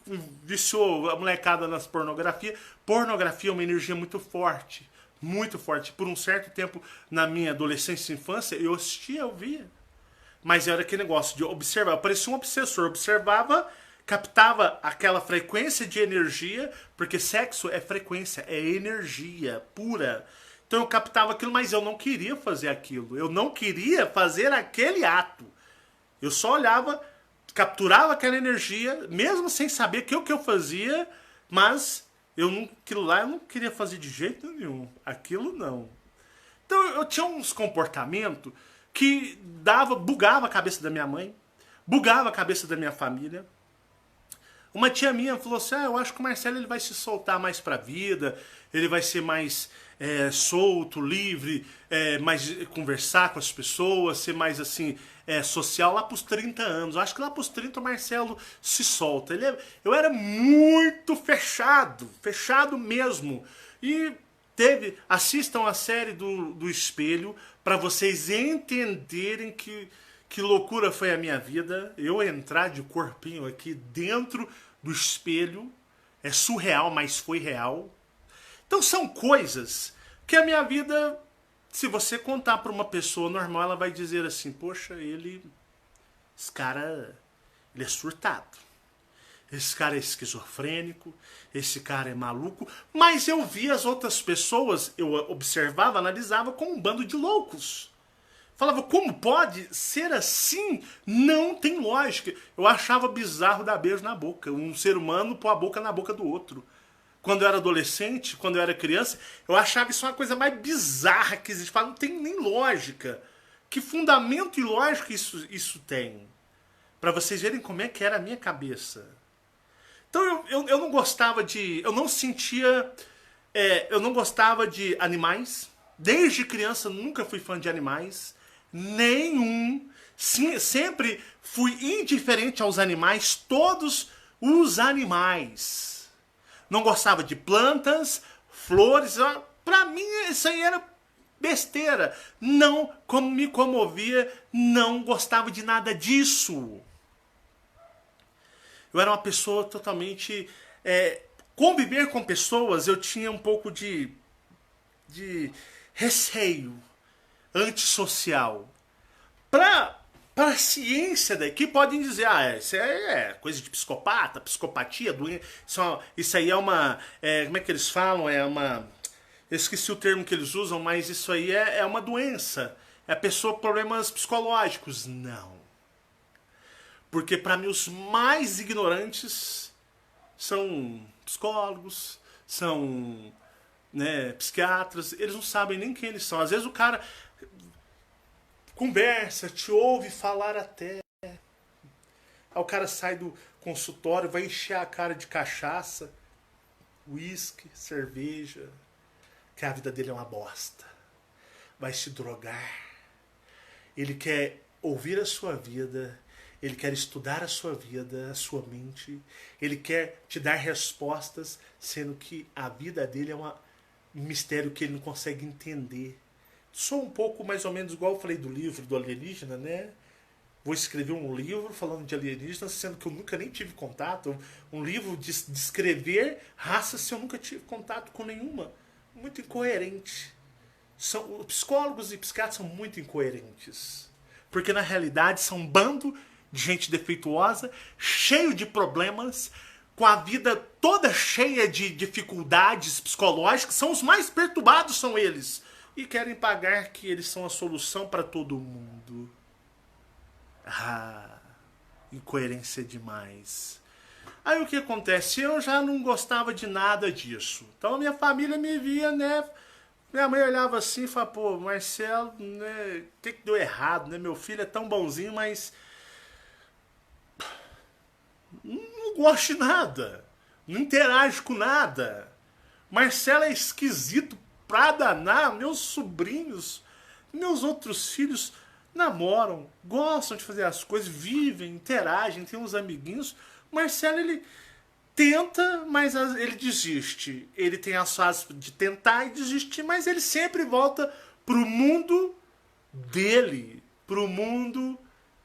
viciou a molecada nas pornografia. Pornografia é uma energia muito forte. Muito forte. Por um certo tempo, na minha adolescência e infância, eu assistia, eu via. Mas era aquele negócio de observar. Eu parecia um obsessor. Observava, captava aquela frequência de energia, porque sexo é frequência, é energia pura. Então eu captava aquilo, mas eu não queria fazer aquilo. Eu não queria fazer aquele ato. Eu só olhava... Capturava aquela energia, mesmo sem saber o que eu fazia, mas aquilo lá eu não queria fazer de jeito nenhum. Aquilo não. Então eu tinha uns comportamentos que bugava a cabeça da minha mãe, bugava a cabeça da minha família. Uma tia minha falou assim, eu acho que o Marcelo ele vai se soltar mais pra vida, ele vai ser mais solto, livre, mais conversar com as pessoas, ser mais assim, social lá pros 30 anos. Eu acho que lá pros 30 o Marcelo se solta. Eu era muito fechado mesmo. E assistam a série do Espelho para vocês entenderem que loucura foi a minha vida. Eu entrar de corpinho aqui dentro do espelho. É surreal, mas foi real. Então são coisas que a minha vida, se você contar para uma pessoa normal, ela vai dizer assim, poxa, esse cara, ele é surtado. Esse cara é esquizofrênico, esse cara é maluco. Mas eu via as outras pessoas, eu observava, analisava como um bando de loucos. Falava, como pode ser assim? Não tem lógica. Eu achava bizarro dar beijo na boca. Um ser humano pôr a boca na boca do outro. Quando eu era adolescente, quando eu era criança, eu achava isso uma coisa mais bizarra que existe. Falava, não tem nem lógica. Que fundamento e lógica isso tem? Para vocês verem como é que era a minha cabeça. Então eu não gostava de... Eu não sentia... eu não gostava de animais. Desde criança nunca fui fã de animais. Nenhum. Sim, sempre fui indiferente aos animais. Todos os animais. Não gostava de plantas, flores. Pra mim isso aí era besteira. Não como me comovia. Não gostava de nada disso. Eu era uma pessoa totalmente... conviver com pessoas, eu tinha um pouco de receio antissocial. Para a ciência daqui, podem dizer, isso é coisa de psicopata, psicopatia, doença. Isso aí é uma... como é que eles falam? Eu esqueci o termo que eles usam, mas isso aí é uma doença. É a pessoa com problemas psicológicos. Não. Porque para mim os mais ignorantes são psicólogos, são psiquiatras, eles não sabem nem quem eles são. Às vezes o cara conversa, te ouve falar até. Aí o cara sai do consultório, vai encher a cara de cachaça, uísque, cerveja, que a vida dele é uma bosta. Vai se drogar. Ele quer ouvir a sua vida. Ele quer estudar a sua vida, a sua mente. Ele quer te dar respostas, sendo que a vida dele é um mistério que ele não consegue entender. Sou um pouco mais ou menos igual eu falei do livro do alienígena, né? Vou escrever um livro falando de alienígenas, sendo que eu nunca nem tive contato. Um livro de descrever raças se eu nunca tive contato com nenhuma. Muito incoerente. Os psicólogos e psiquiatras são muito incoerentes. Porque na realidade são um bando de gente defeituosa, cheio de problemas, com a vida toda cheia de dificuldades psicológicas. São os mais perturbados, são eles. E querem pagar que eles são a solução para todo mundo. Incoerência demais. Aí o que acontece? Eu já não gostava de nada disso. Então a minha família me via, né? Minha mãe olhava assim e falava, pô, Marcelo, né? O que deu errado, né? Meu filho é tão bonzinho, mas... não gosto de nada. Não interage com nada. Marcelo é esquisito pra danar. Meus sobrinhos, meus outros filhos namoram, gostam de fazer as coisas, vivem, interagem, tem uns amiguinhos. Marcelo, ele tenta, mas ele desiste. Ele tem as fases de tentar e desistir, mas ele sempre volta pro mundo dele. Pro mundo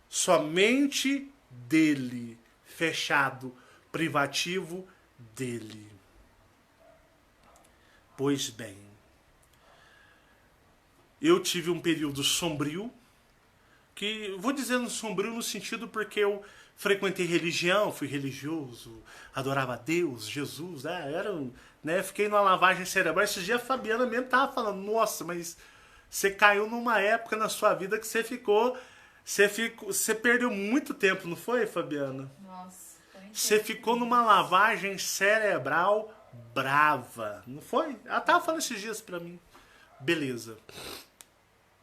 somente dele. Fechado, privativo dele. Pois bem, eu tive um período sombrio, que vou dizendo sombrio no sentido porque eu frequentei religião, fui religioso, adorava a Deus, Jesus, fiquei numa lavagem cerebral. Esses dias a Fabiana mesmo tava falando, nossa, mas você caiu numa época na sua vida que você perdeu muito tempo, não foi, Fabiana? Nossa, você ficou numa lavagem cerebral brava, não foi? Ela tava falando esses dias pra mim. Beleza.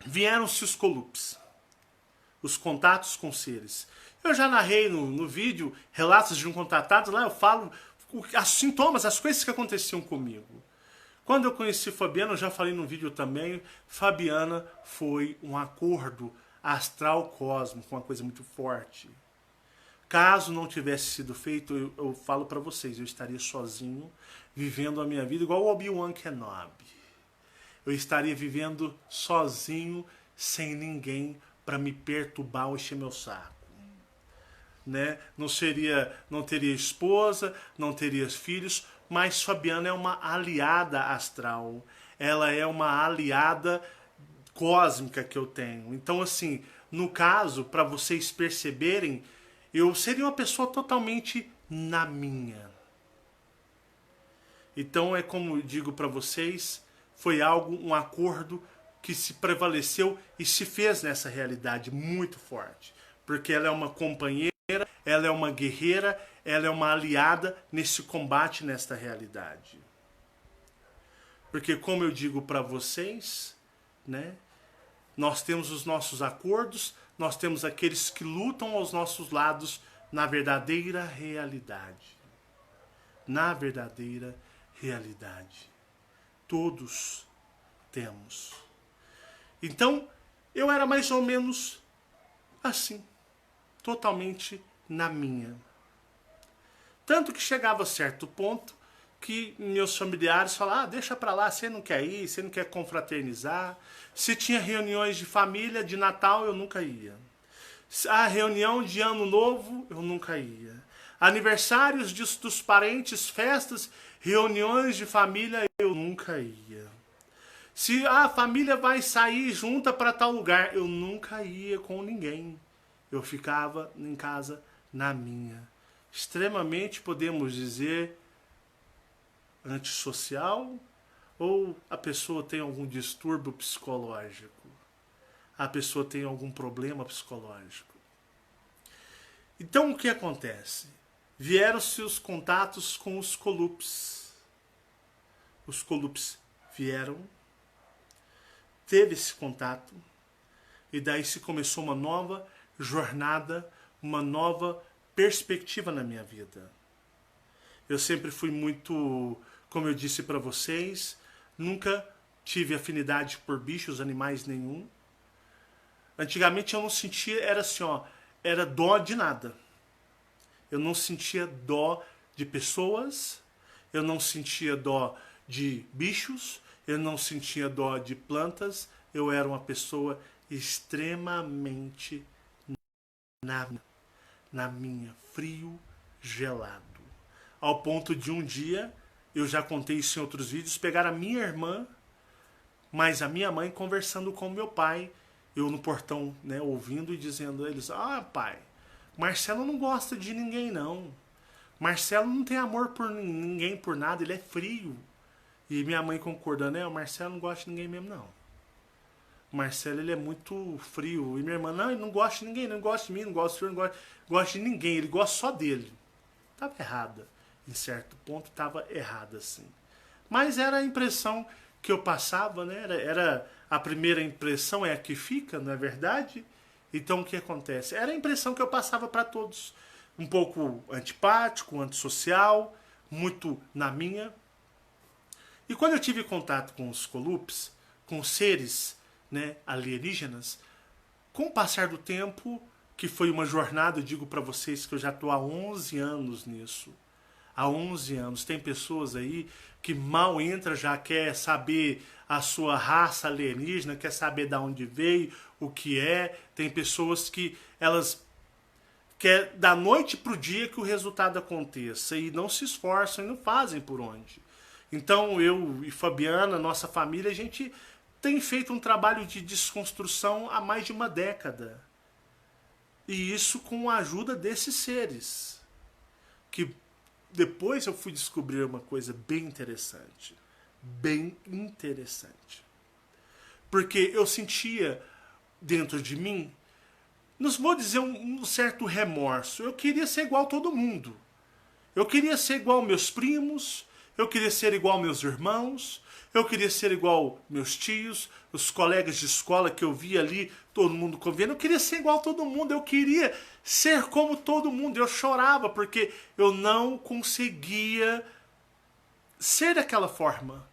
Vieram-se os colupes, os contatos com seres. Eu já narrei no vídeo relatos de um contatado, lá eu falo os sintomas, as coisas que aconteciam comigo. Quando eu conheci Fabiana, eu já falei no vídeo também, Fabiana foi um acordo astral cósmico, uma coisa muito forte. Caso não tivesse sido feito, eu falo pra vocês, eu estaria sozinho, vivendo a minha vida, igual o Obi-Wan Kenobi. Eu estaria vivendo sozinho, sem ninguém pra me perturbar ou encher meu saco. né? Não teria esposa, não teria filhos, mas Fabiana é uma aliada astral. Ela é uma aliada cósmica que eu tenho. Então, assim, no caso, para vocês perceberem, eu seria uma pessoa totalmente na minha. Então, é como eu digo para vocês, foi um acordo que se prevaleceu e se fez nessa realidade muito forte. Porque ela é uma companheira, ela é uma guerreira, ela é uma aliada nesse combate, nesta realidade. Porque, como eu digo para vocês, né, nós temos os nossos acordos, nós temos aqueles que lutam aos nossos lados na verdadeira realidade. Na verdadeira realidade. Todos temos. Então, eu era mais ou menos assim, totalmente na minha. Tanto que chegava a certo ponto que meus familiares falavam, deixa pra lá, você não quer ir, você não quer confraternizar. Se tinha reuniões de família, de Natal, eu nunca ia. A reunião de Ano Novo, eu nunca ia. Aniversários dos parentes, festas, reuniões de família, eu nunca ia. Se a família vai sair junta para tal lugar, eu nunca ia com ninguém. Eu ficava em casa na minha. Extremamente, podemos dizer, antissocial, ou a pessoa tem algum distúrbio psicológico. A pessoa tem algum problema psicológico. Então, o que acontece? Vieram-se os contatos com os Colups. Os Colups vieram, teve esse contato, e daí se começou uma nova jornada, uma nova perspectiva na minha vida. Eu sempre fui muito, como eu disse para vocês, nunca tive afinidade por bichos, animais nenhum. Antigamente eu não sentia, era assim, ó, era dó de nada. Eu não sentia dó de pessoas, eu não sentia dó de bichos, eu não sentia dó de plantas, eu era uma pessoa extremamente na minha, frio, gelado. Ao ponto de um dia, eu já contei isso em outros vídeos, pegar a minha irmã, mas a minha mãe conversando com meu pai, eu no portão, né, ouvindo e dizendo a eles, pai, Marcelo não gosta de ninguém não. Marcelo não tem amor por ninguém, por nada, ele é frio. E minha mãe concordando, o Marcelo não gosta de ninguém mesmo não. O Marcelo, ele é muito frio. E minha irmã, não, ele não gosta de ninguém, não gosta de mim, não gosta do senhor, não gosta de ninguém, ele gosta só dele. Estava errada. Em certo ponto estava errada, sim. Mas era a impressão que eu passava, né? Era a primeira impressão é a que fica, não é verdade? Então o que acontece? Era a impressão que eu passava para todos. Um pouco antipático, antissocial, muito na minha. E quando eu tive contato com os Colups, com seres, né, alienígenas, com o passar do tempo, que foi uma jornada, eu digo para vocês que eu já estou há 11 anos nisso. Há 11 anos. Tem pessoas aí que mal entra, já quer saber a sua raça alienígena, quer saber de onde veio, o que é. Tem pessoas que elas quer da noite para o dia que o resultado aconteça e não se esforçam e não fazem por onde. Então eu e Fabiana, nossa família, a gente tem feito um trabalho de desconstrução há mais de uma década. E isso com a ajuda desses seres. Que depois eu fui descobrir uma coisa bem interessante. Bem interessante. Porque eu sentia dentro de mim, não vou dizer um certo remorso. Eu queria ser igual a todo mundo. Eu queria ser igual meus primos, eu queria ser igual meus irmãos, eu queria ser igual meus tios, os colegas de escola que eu via ali, todo mundo convivendo. Eu queria ser igual a todo mundo, eu queria ser como todo mundo. Eu chorava porque eu não conseguia ser daquela forma.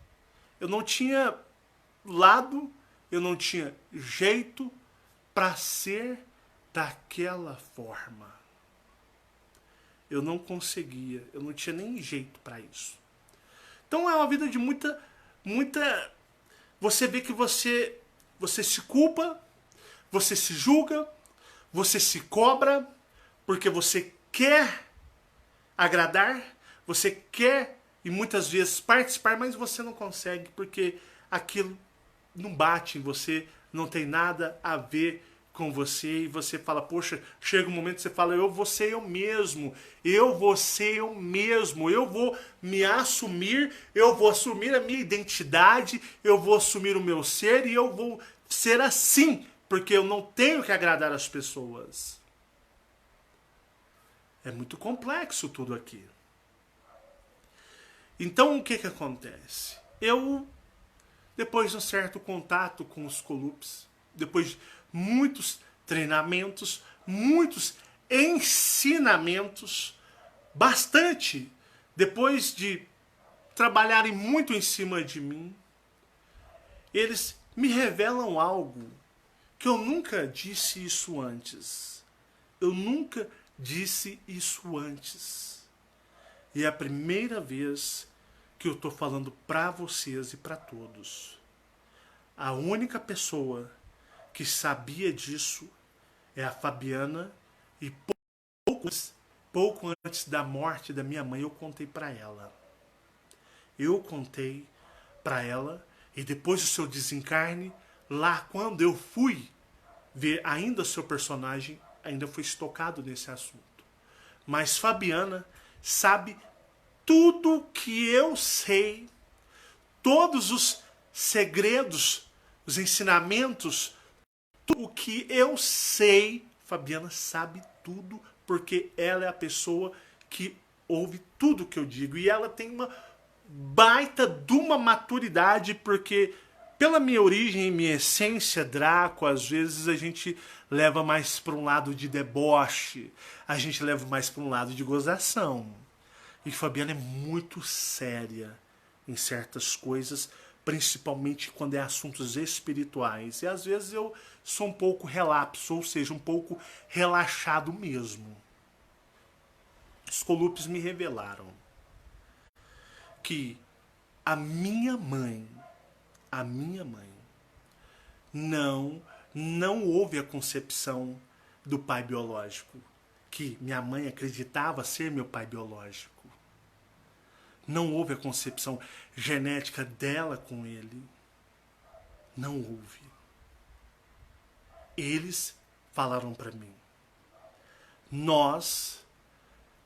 Eu não tinha lado, eu não tinha jeito para ser daquela forma. Eu não conseguia, eu não tinha nem jeito para isso. Então é uma vida de muita... Você vê que você se culpa, você se julga, você se cobra, porque você quer agradar, você quer e muitas vezes participar, mas você não consegue porque aquilo não bate em você, não tem nada a ver com você e você fala, poxa, chega um momento que você fala, eu vou ser eu mesmo, eu vou ser eu mesmo, eu vou me assumir, eu vou assumir a minha identidade, eu vou assumir o meu ser e eu vou ser assim, porque eu não tenho que agradar as pessoas. É muito complexo tudo aqui. Então o que que acontece? Eu, depois de um certo contato com os Colups, depois de muitos treinamentos, muitos ensinamentos, bastante, depois de trabalharem muito em cima de mim, eles me revelam algo que eu nunca disse isso antes. Eu nunca disse isso antes. E é a primeira vez que eu estou falando para vocês e para todos. A única pessoa que sabia disso é a Fabiana e pouco antes da morte da minha mãe eu contei para ela. Eu contei para ela e depois do seu desencarne, lá quando eu fui ver ainda seu personagem, ainda foi estocado nesse assunto. Mas Fabiana sabe tudo que eu sei, todos os segredos, os ensinamentos, tudo o que eu sei, Fabiana sabe tudo, porque ela é a pessoa que ouve tudo que eu digo. E ela tem uma baita de uma maturidade, porque pela minha origem e minha essência, Draco, às vezes a gente leva mais para um lado de deboche, a gente leva mais para um lado de gozação. E Fabiana é muito séria em certas coisas, principalmente quando é assuntos espirituais. E às vezes eu sou um pouco relapso, ou seja, um pouco relaxado mesmo. Os Colupes me revelaram que a minha mãe, não houve a concepção do pai biológico, que minha mãe acreditava ser meu pai biológico. Não houve a concepção genética dela com ele. Não houve. Eles falaram para mim. Nós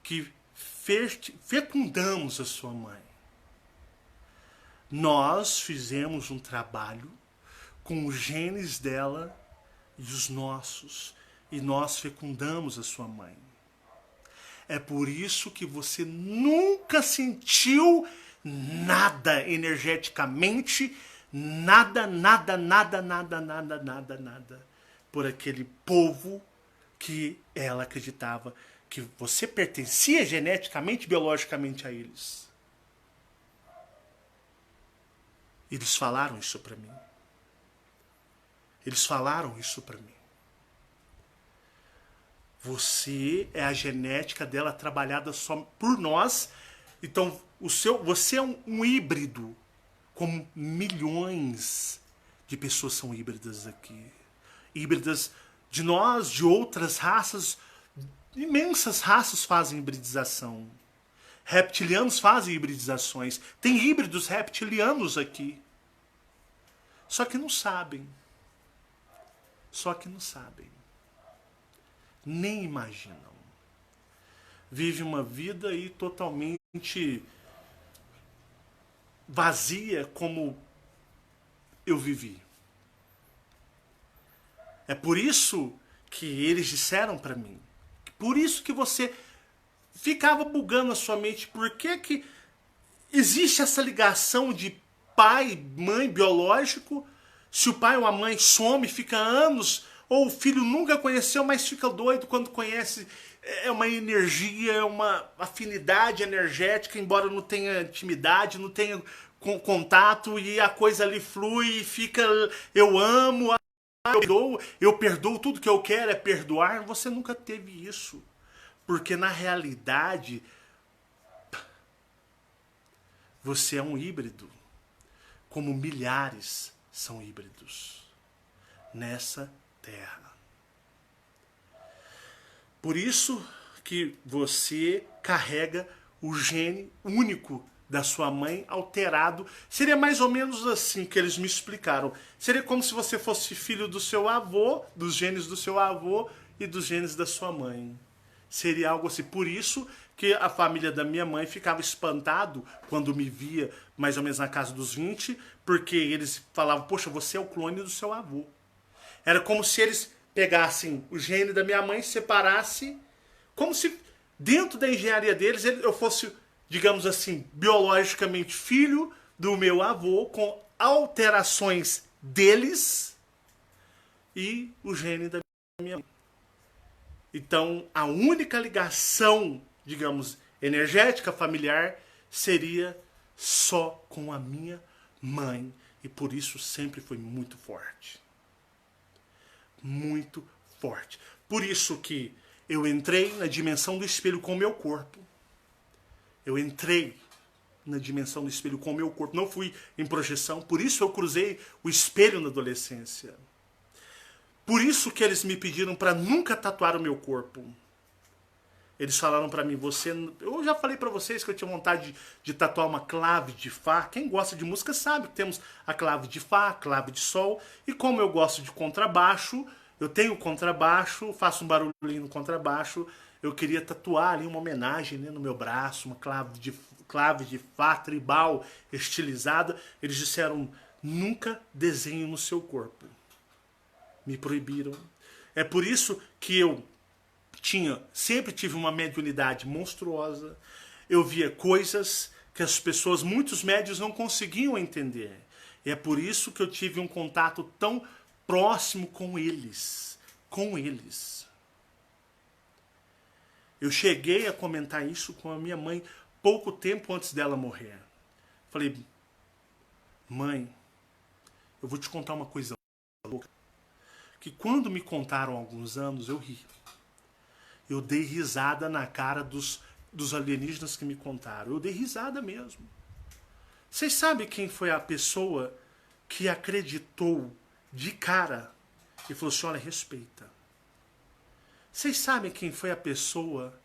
que fecundamos a sua mãe, nós fizemos um trabalho com os genes dela e os nossos, e nós fecundamos a sua mãe. É por isso que você nunca sentiu nada energeticamente, nada, por aquele povo que ela acreditava que você pertencia geneticamente, biologicamente a eles. Eles falaram isso para mim. Eles falaram isso para mim. Você é a genética dela trabalhada só por nós. Então, você é um híbrido, como milhões de pessoas são híbridas aqui. Híbridas de nós, de outras raças, imensas raças fazem hibridização. Reptilianos fazem hibridizações. Tem híbridos reptilianos aqui. Só que não sabem. Nem imaginam. Vive uma vida aí totalmente vazia como eu vivi. É por isso que eles disseram para mim. Por isso que você ficava bugando a sua mente. Por que existe essa ligação de pai, mãe biológico? Se o pai ou a mãe some, fica anos, ou o filho nunca conheceu, mas fica doido quando conhece. É uma energia, é uma afinidade energética, embora não tenha intimidade, não tenha contato, e a coisa ali flui e fica, eu amo, eu perdoo, tudo que eu quero é perdoar. Você nunca teve isso. Porque na realidade, você é um híbrido, como milhares são híbridos nessa terra. Por isso que você carrega o gene único da sua mãe alterado. Seria mais ou menos assim que eles me explicaram. Seria como se você fosse filho do seu avô, dos genes do seu avô e dos genes da sua mãe. Seria algo assim. Por isso que a família da minha mãe ficava espantado quando me via mais ou menos na casa dos 20, porque eles falavam, poxa, você é o clone do seu avô. Era como se eles pegassem o gene da minha mãe e separassem, como se dentro da engenharia deles eu fosse, digamos assim, biologicamente filho do meu avô, com alterações deles e o gene da minha mãe. Então, a única ligação, digamos, energética familiar seria só com a minha mãe. E por isso sempre foi muito forte. Muito forte. Por isso que eu entrei na dimensão do espelho com o meu corpo. Eu entrei na dimensão do espelho com o meu corpo. Não fui em projeção. Por isso eu cruzei o espelho na adolescência. Por isso que eles me pediram para nunca tatuar o meu corpo. Eles falaram para mim, você... Eu já falei para vocês que eu tinha vontade de tatuar uma clave de Fá. Quem gosta de música sabe que temos a clave de Fá, a clave de Sol. E como eu gosto de contrabaixo, eu tenho contrabaixo, faço um barulhinho no contrabaixo. Eu queria tatuar ali uma homenagem, né, no meu braço, uma clave de Fá tribal, estilizada. Eles disseram, nunca desenhe no seu corpo. Me proibiram. É por isso que eu sempre tive uma mediunidade monstruosa. Eu via coisas que as pessoas, muitos médiuns, não conseguiam entender. E é por isso que eu tive um contato tão próximo com eles. Com eles. Eu cheguei a comentar isso com a minha mãe pouco tempo antes dela morrer. Falei, mãe, eu vou te contar uma coisa louca. Que quando me contaram há alguns anos, eu ri. Eu dei risada na cara dos alienígenas que me contaram. Eu dei risada mesmo. Vocês sabem quem foi a pessoa que acreditou de cara e falou assim, olha, respeita. Vocês sabem quem foi a pessoa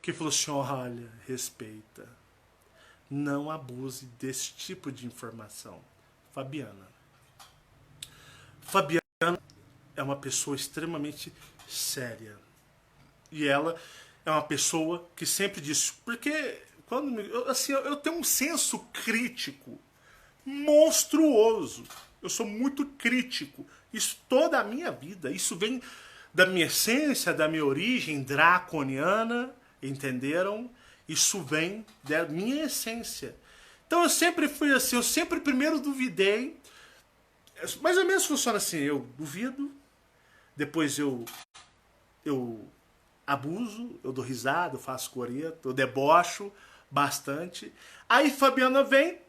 que falou assim, olha, respeita. Não abuse desse tipo de informação. Fabiana. Fabiana é uma pessoa extremamente séria. E ela é uma pessoa que sempre diz... Porque quando eu tenho um senso crítico monstruoso. Eu sou muito crítico. Isso toda a minha vida. Isso vem da minha essência, da minha origem draconiana. Entenderam? Isso vem da minha essência. Então eu sempre fui assim. Eu sempre primeiro duvidei. Mais ou menos funciona assim. Eu duvido. Depois eu abuso, eu dou risada, eu faço coreto, eu debocho bastante. Aí Fabiana vem,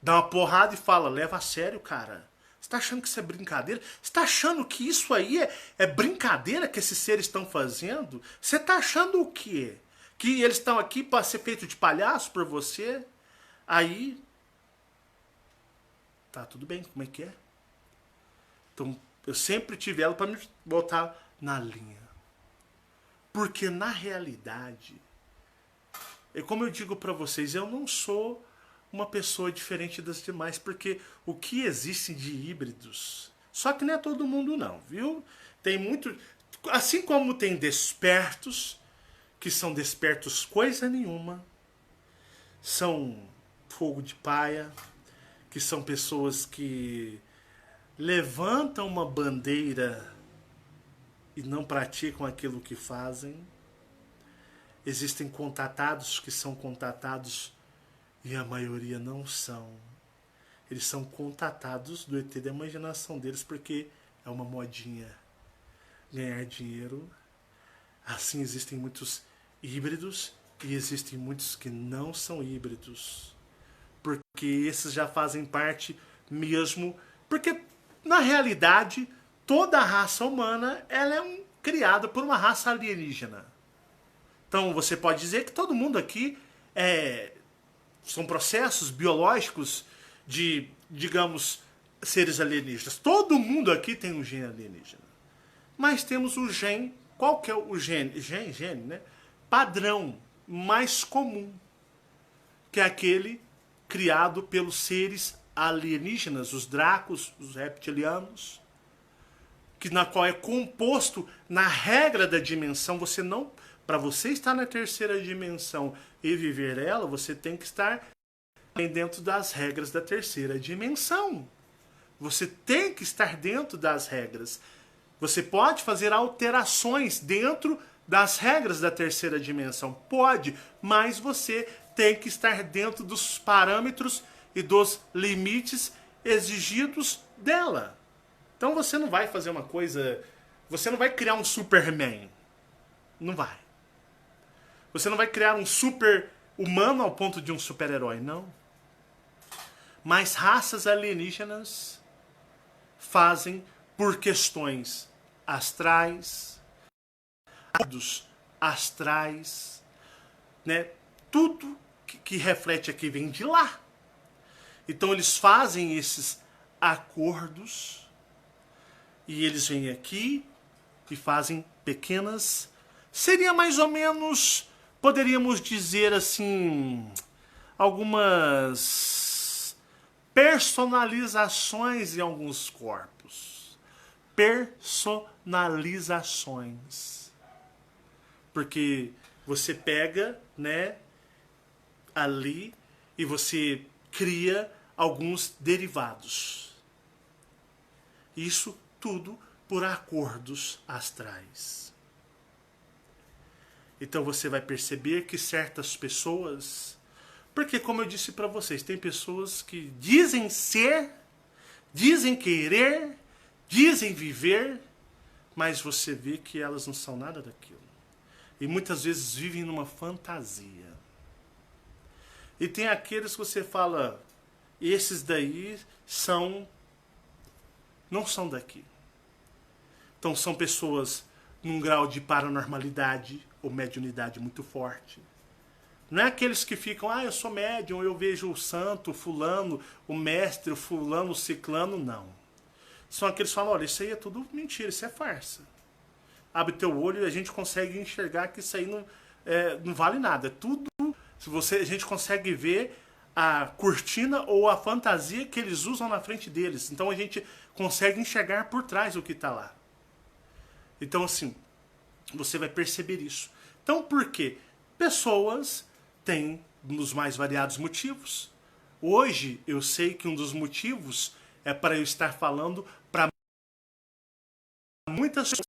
dá uma porrada e fala, leva a sério, cara. Você tá achando que isso é brincadeira? Você tá achando que isso aí é brincadeira que esses seres estão fazendo? Você tá achando o quê? Que eles estão aqui para ser feito de palhaço por você? Aí, tá tudo bem, como é que é? Então, eu sempre tive ela para me botar na linha. Porque na realidade, como eu digo para vocês, eu não sou uma pessoa diferente das demais, porque o que existe de híbridos, só que não é todo mundo não, viu? Tem muito, assim como tem despertos, que são despertos coisa nenhuma, são fogo de paia, que são pessoas que levantam uma bandeira e não praticam aquilo que fazem. Existem contatados que são contatados e a maioria não são. Eles são contatados do ET da imaginação deles porque é uma modinha ganhar dinheiro. Assim existem muitos híbridos e existem muitos que não são híbridos. Porque esses já fazem parte mesmo... Porque, na realidade, toda a raça humana ela é criada por uma raça alienígena. Então você pode dizer que todo mundo aqui são processos biológicos de, digamos, seres alienígenas. Todo mundo aqui tem um gene alienígena. Mas temos o gene qual que é o gene, né? Padrão mais comum, que é aquele criado pelos seres alienígenas, os dracos, os reptilianos, que na qual é composto na regra da dimensão. Você não, para você estar na terceira dimensão e viver ela, você tem que estar dentro das regras da terceira dimensão. Você tem que estar dentro das regras. Você pode fazer alterações dentro das regras da terceira dimensão. Pode, mas você tem que estar dentro dos parâmetros e dos limites exigidos dela. Então você não vai fazer uma coisa... Você não vai criar um Superman. Não vai. Você não vai criar um super humano ao ponto de um super-herói, não. Mas raças alienígenas fazem por questões astrais, astrais, né? Tudo que reflete aqui vem de lá. Então eles fazem esses acordos e eles vêm aqui e fazem pequenas... Seria mais ou menos, poderíamos dizer assim, algumas personalizações em alguns corpos. Personalizações. Porque você pega, né, ali e você cria alguns derivados. Isso tudo por acordos astrais. Então você vai perceber que certas pessoas... Porque, como eu disse para vocês, tem pessoas que dizem ser, dizem querer, dizem viver, mas você vê que elas não são nada daquilo. E muitas vezes vivem numa fantasia. E tem aqueles que você fala, esses daí não são daqui. Então são pessoas num grau de paranormalidade ou mediunidade muito forte. Não é aqueles que ficam, eu sou médium, eu vejo o santo, o fulano, o mestre, o fulano, o ciclano, não. São aqueles que falam, olha, isso aí é tudo mentira, isso é farsa. Abre teu olho e a gente consegue enxergar que isso aí não vale nada. É tudo, a gente consegue ver a cortina ou a fantasia que eles usam na frente deles. Então a gente consegue enxergar por trás o que está lá. Então assim, você vai perceber isso. Então por quê? Pessoas têm os mais variados motivos. Hoje eu sei que um dos motivos é para eu estar falando para muitas pessoas